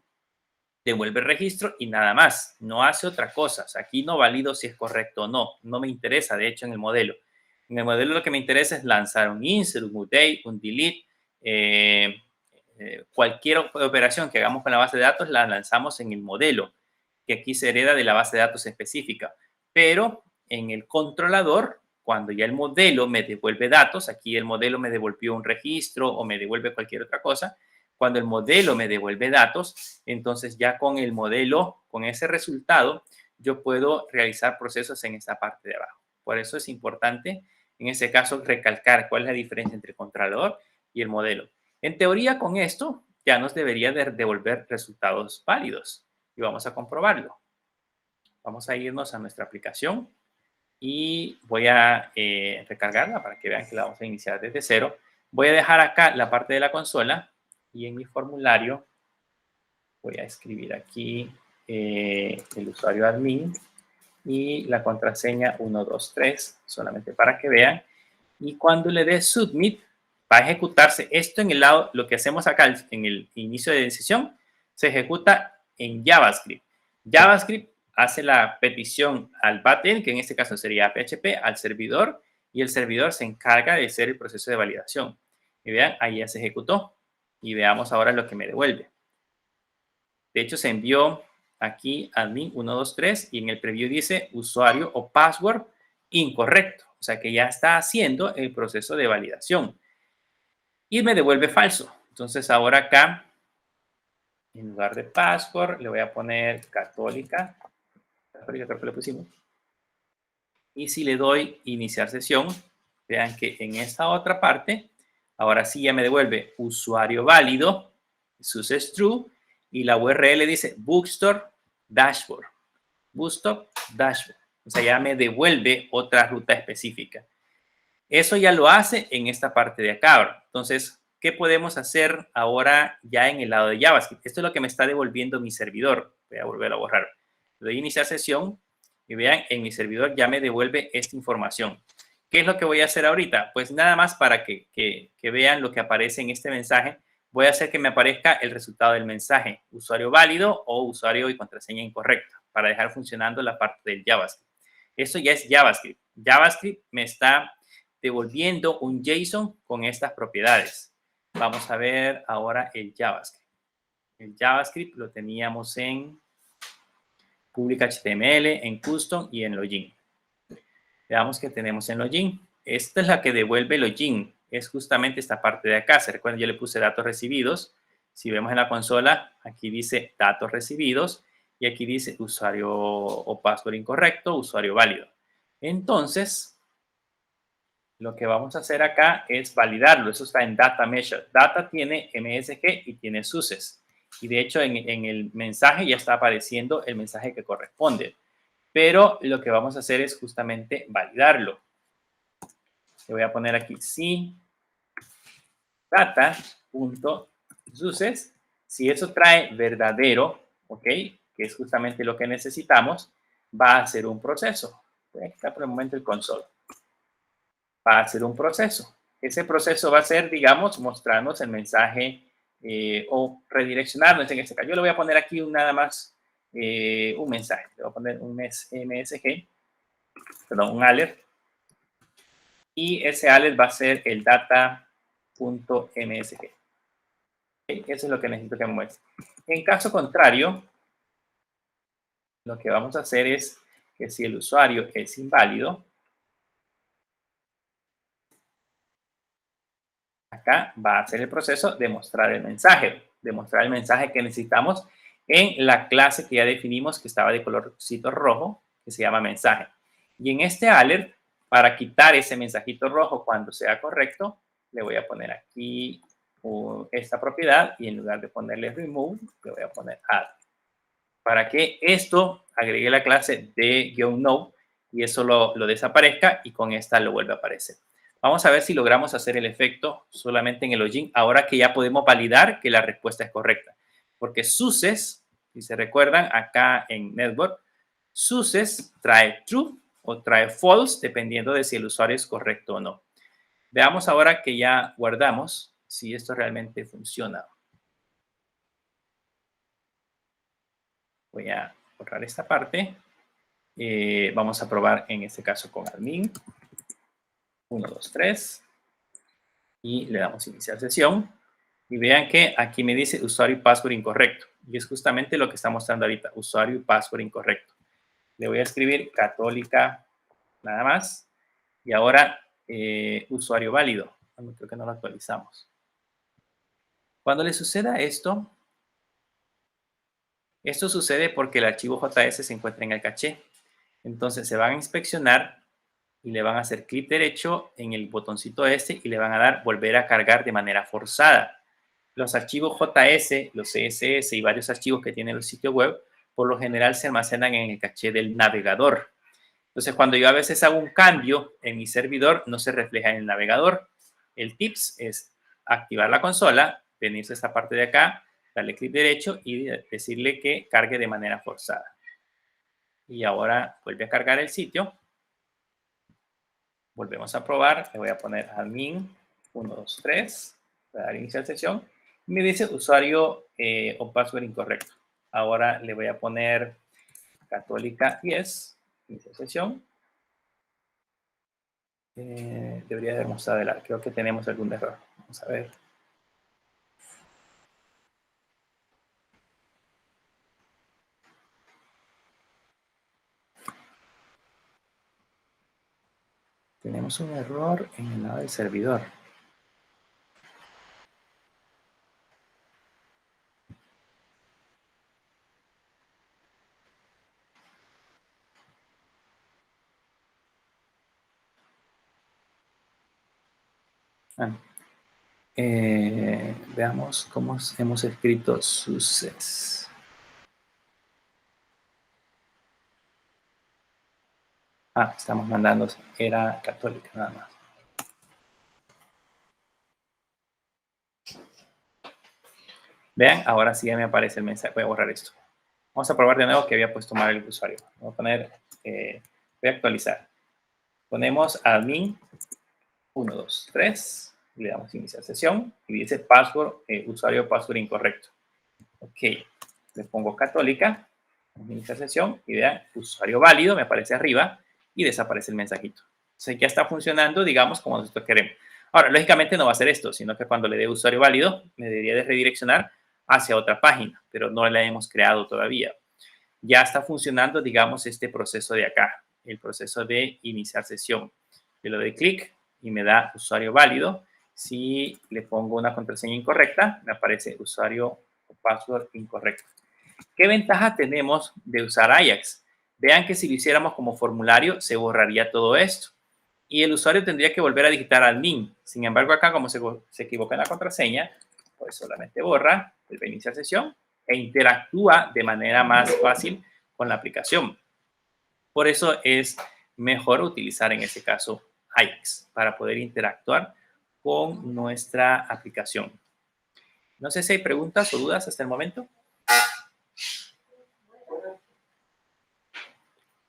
Speaker 1: devuelve el registro y nada más. No hace otra cosa. O sea, aquí no valido si es correcto o no. No me interesa, de hecho, en el modelo. En el modelo lo que me interesa es lanzar un insert, un update, un delete. Cualquier operación que hagamos con la base de datos la lanzamos en el modelo, que aquí se hereda de la base de datos específica. Pero en el controlador, cuando ya el modelo me devuelve datos, aquí el modelo me devolvió un registro o me devuelve cualquier otra cosa, cuando el modelo me devuelve datos, entonces ya con el modelo, con ese resultado, yo puedo realizar procesos en esta parte de abajo. Por eso es importante, en ese caso, recalcar cuál es la diferencia entre el controlador y el modelo. En teoría, con esto ya nos debería de devolver resultados válidos y vamos a comprobarlo. Vamos a irnos a nuestra aplicación y voy a recargarla para que vean que la vamos a iniciar desde cero. Voy a dejar acá la parte de la consola y en mi formulario voy a escribir aquí el usuario admin y la contraseña 123, solamente para que vean. Y cuando le dé submit, va a ejecutarse esto en el lado, lo que hacemos acá en el inicio de decisión, se ejecuta en JavaScript. JavaScript hace la petición al backend, que en este caso sería PHP, al servidor, y el servidor se encarga de hacer el proceso de validación. Y vean, ahí ya se ejecutó. Y veamos ahora lo que me devuelve. De hecho, se envió aquí admin 123 y en el preview dice usuario o password incorrecto. O sea que ya está haciendo el proceso de validación. Y me devuelve falso. Entonces ahora acá, en lugar de password, le voy a poner católica. Católica creo que le pusimos. Y si le doy iniciar sesión, vean que en esta otra parte, ahora sí ya me devuelve usuario válido, success true, y la URL dice Bookstore Dashboard. Bookstore Dashboard. O sea, ya me devuelve otra ruta específica. Eso ya lo hace en esta parte de acá. Entonces, ¿qué podemos hacer ahora ya en el lado de JavaScript? Esto es lo que me está devolviendo mi servidor. Voy a volver a borrar. Le doy iniciar sesión y vean, en mi servidor ya me devuelve esta información. ¿Qué es lo que voy a hacer ahorita? Pues nada más para que vean lo que aparece en este mensaje. Voy a hacer que me aparezca el resultado del mensaje, usuario válido o usuario y contraseña incorrecta, para dejar funcionando la parte del JavaScript. Eso ya es JavaScript. JavaScript me está devolviendo un JSON con estas propiedades. Vamos a ver ahora el JavaScript. El JavaScript lo teníamos en public HTML, en custom y en login. Veamos qué tenemos en login. Esta es la que devuelve login. Es justamente esta parte de acá. ¿Se recuerdan? Yo le puse datos recibidos. Si vemos en la consola, aquí dice datos recibidos y aquí dice usuario o password incorrecto, usuario válido. Entonces, lo que vamos a hacer acá es validarlo. Eso está en Data Measure. Data tiene MSG y tiene SUSES. Y de hecho, en el mensaje ya está apareciendo el mensaje que corresponde. Pero lo que vamos a hacer es justamente validarlo. Le voy a poner aquí si data.SUSES. Si eso trae verdadero, ¿ok? Que es justamente lo que necesitamos, va a hacer un proceso. Voy a quitar por el momento el console. Va a hacer un proceso. Ese proceso va a ser, digamos, mostrarnos el mensaje o redireccionarnos en este caso. Yo le voy a poner aquí nada más un mensaje. Le voy a poner un MSG perdón, un alert. Y ese alert va a ser el data.msg. ¿Okay? Eso es lo que necesito que me muestre. En caso contrario, lo que vamos a hacer es que si el usuario es inválido, acá va a hacer el proceso de mostrar el mensaje que necesitamos en la clase que ya definimos que estaba de colorcito rojo, que se llama mensaje. Y en este alert, para quitar ese mensajito rojo cuando sea correcto, le voy a poner aquí esta propiedad y en lugar de ponerle remove, le voy a poner add. Para que esto agregue la clase de -no y eso lo desaparezca y con esta lo vuelve a aparecer. Vamos a ver si logramos hacer el efecto solamente en el login, ahora que ya podemos validar que la respuesta es correcta. Porque success, si se recuerdan, acá en Network, success trae true o trae false, dependiendo de si el usuario es correcto o no. Veamos ahora que ya guardamos si esto realmente funciona. Voy a borrar esta parte. Vamos a probar en este caso con admin. 1, 2, 3. Y le damos iniciar sesión. Y vean que aquí me dice usuario y password incorrecto. Y es justamente lo que está mostrando ahorita, usuario y password incorrecto. Le voy a escribir católica nada más. Y ahora usuario válido. Creo que no lo actualizamos. Cuando le suceda esto, esto sucede porque el archivo JS se encuentra en el caché. Entonces se van a inspeccionar y le van a hacer clic derecho en el botoncito este y le van a dar volver a cargar de manera forzada. Los archivos JS, los CSS y varios archivos que tiene el sitio web, por lo general se almacenan en el caché del navegador. Entonces, cuando yo a veces hago un cambio en mi servidor, no se refleja en el navegador. El tips es activar la consola, venirse a esta parte de acá, darle clic derecho y decirle que cargue de manera forzada. Y ahora vuelve a cargar el sitio. Volvemos a probar. Le voy a poner admin 1, 2, 3. Voy a dar iniciar sesión. Me dice usuario o password incorrecto. Ahora le voy a poner católica 10. Iniciar sesión. Debería haber mostrado el creo que tenemos algún error. Vamos a ver. Tenemos un error en el lado del servidor. Veamos cómo hemos escrito success. Estamos mandando, era católica nada más. Vean, ahora sí ya me aparece el mensaje. Voy a borrar esto. Vamos a probar de nuevo que había puesto mal el usuario. Voy a poner, voy a actualizar. Ponemos admin 1, 2, 3. Le damos iniciar sesión y dice password, usuario password incorrecto. Ok, le pongo católica, iniciar sesión y vean, usuario válido, me aparece arriba y desaparece el mensajito. Entonces ya está funcionando, digamos, como nosotros queremos. Ahora, lógicamente no va a hacer esto, sino que cuando le dé usuario válido, me debería de redireccionar hacia otra página, pero no la hemos creado todavía. Ya está funcionando, digamos, este proceso de acá, el proceso de iniciar sesión. Yo le doy clic y me da usuario válido. Si le pongo una contraseña incorrecta, me aparece usuario o password incorrecto. ¿Qué ventaja tenemos de usar Ajax? Vean que si lo hiciéramos como formulario, se borraría todo esto. Y el usuario tendría que volver a digitar admin. Sin embargo, acá, como se equivoca en la contraseña, pues solamente borra, vuelve a iniciar sesión e interactúa de manera más fácil con la aplicación. Por eso es mejor utilizar en este caso Ajax para poder interactuar con nuestra aplicación. No sé si hay preguntas o dudas hasta el momento.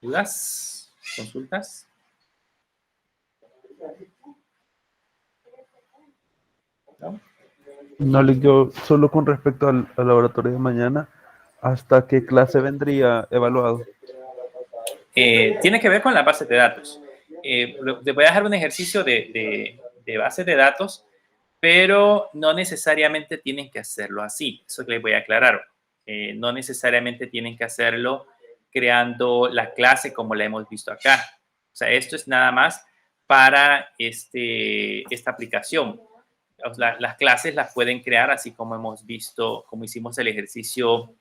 Speaker 1: ¿Dudas? ¿Consultas? ¿No?
Speaker 2: No, yo solo con respecto al laboratorio de mañana, ¿hasta qué clase vendría evaluado?
Speaker 1: Tiene que ver con las bases de datos. Te voy a dejar un ejercicio de bases de datos, pero no necesariamente tienen que hacerlo así. Eso les voy a aclarar. No necesariamente tienen que hacerlo creando la clase como la hemos visto acá. O sea, esto es nada más para esta aplicación. Las clases las pueden crear así como hemos visto, como hicimos el ejercicio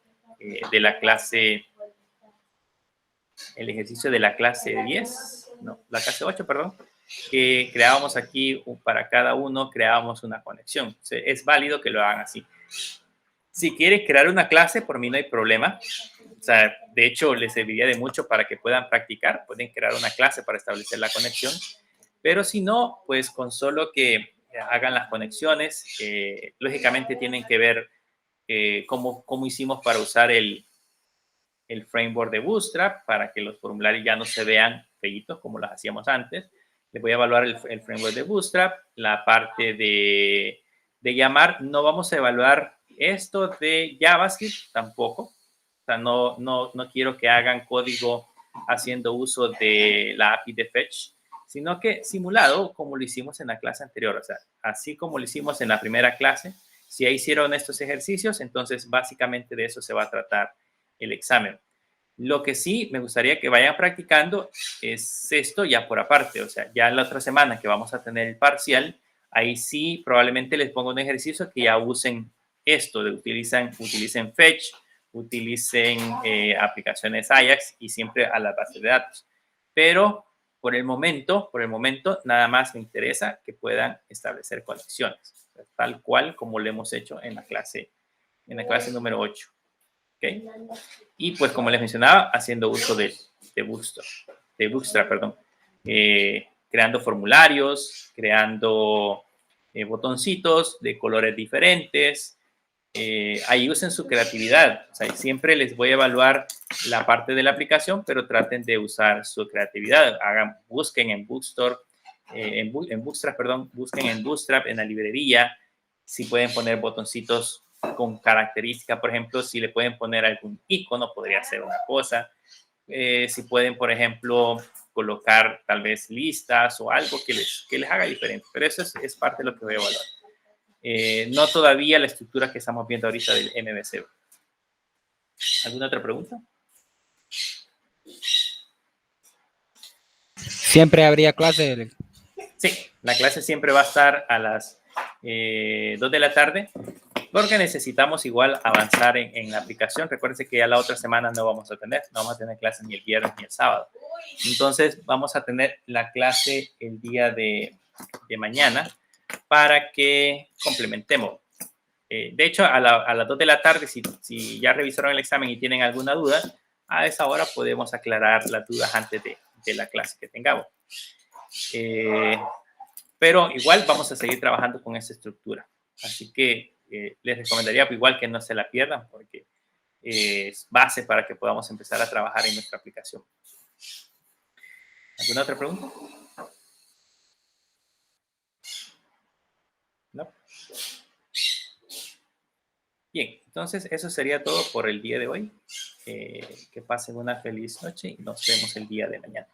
Speaker 1: de la clase, el ejercicio de la clase 10, no, la clase 8, perdón, que creábamos aquí para cada uno, creábamos una conexión. O sea, es válido que lo hagan así. Si quieres crear una clase, por mí no hay problema. O sea, de hecho, les serviría de mucho para que puedan practicar. Pueden crear una clase para establecer la conexión. Pero si no, pues con solo que hagan las conexiones, lógicamente tienen que ver cómo hicimos para usar el framework de Bootstrap para que los formularios ya no se vean feitos como los hacíamos antes. Les voy a evaluar el framework de Bootstrap, la parte de llamar. No vamos a evaluar esto de JavaScript tampoco. O sea, no quiero que hagan código haciendo uso de la API de Fetch, sino que simulado como lo hicimos en la clase anterior. O sea, así como lo hicimos en la primera clase, si ya hicieron estos ejercicios, entonces básicamente de eso se va a tratar el examen. Lo que sí me gustaría que vayan practicando es esto ya por aparte. O sea, ya la otra semana que vamos a tener el parcial, ahí sí probablemente les pongo un ejercicio que ya usen esto, utilicen Fetch, utilicen aplicaciones Ajax y siempre a la base de datos. Pero por el momento, nada más me interesa que puedan establecer conexiones, tal cual como lo hemos hecho en la clase número 8. ¿Okay? Y pues como les mencionaba, haciendo uso de Bootstrap, perdón, creando formularios, creando botoncitos de colores diferentes. Ahí usen su creatividad. O sea, siempre les voy a evaluar la parte de la aplicación, pero traten de usar su creatividad. Busquen en Bootstrap, busquen en Bootstrap, en la librería, si pueden poner botoncitos con característica, por ejemplo, si le pueden poner algún icono, podría ser una cosa. Si pueden, por ejemplo, colocar tal vez listas o algo que les haga diferente. Pero eso es parte de lo que voy a evaluar. No todavía la estructura que estamos viendo ahorita del MVC. ¿Alguna otra pregunta?
Speaker 3: ¿Siempre habría clase?
Speaker 1: Sí, la clase siempre va a estar a las 2 de la tarde, porque necesitamos igual avanzar en la aplicación. Recuérdense que ya la otra semana no vamos a tener clase ni el viernes ni el sábado. Entonces vamos a tener la clase el día de mañana para que complementemos. De hecho, a las 2 de la tarde, si ya revisaron el examen y tienen alguna duda, a esa hora podemos aclarar las dudas antes de la clase que tengamos. Pero igual vamos a seguir trabajando con esta estructura. Así que les recomendaría igual que no se la pierdan porque es base para que podamos empezar a trabajar en nuestra aplicación. ¿Alguna otra pregunta? ¿No? Bien, entonces eso sería todo por el día de hoy. Que pasen una feliz noche y nos vemos el día de mañana.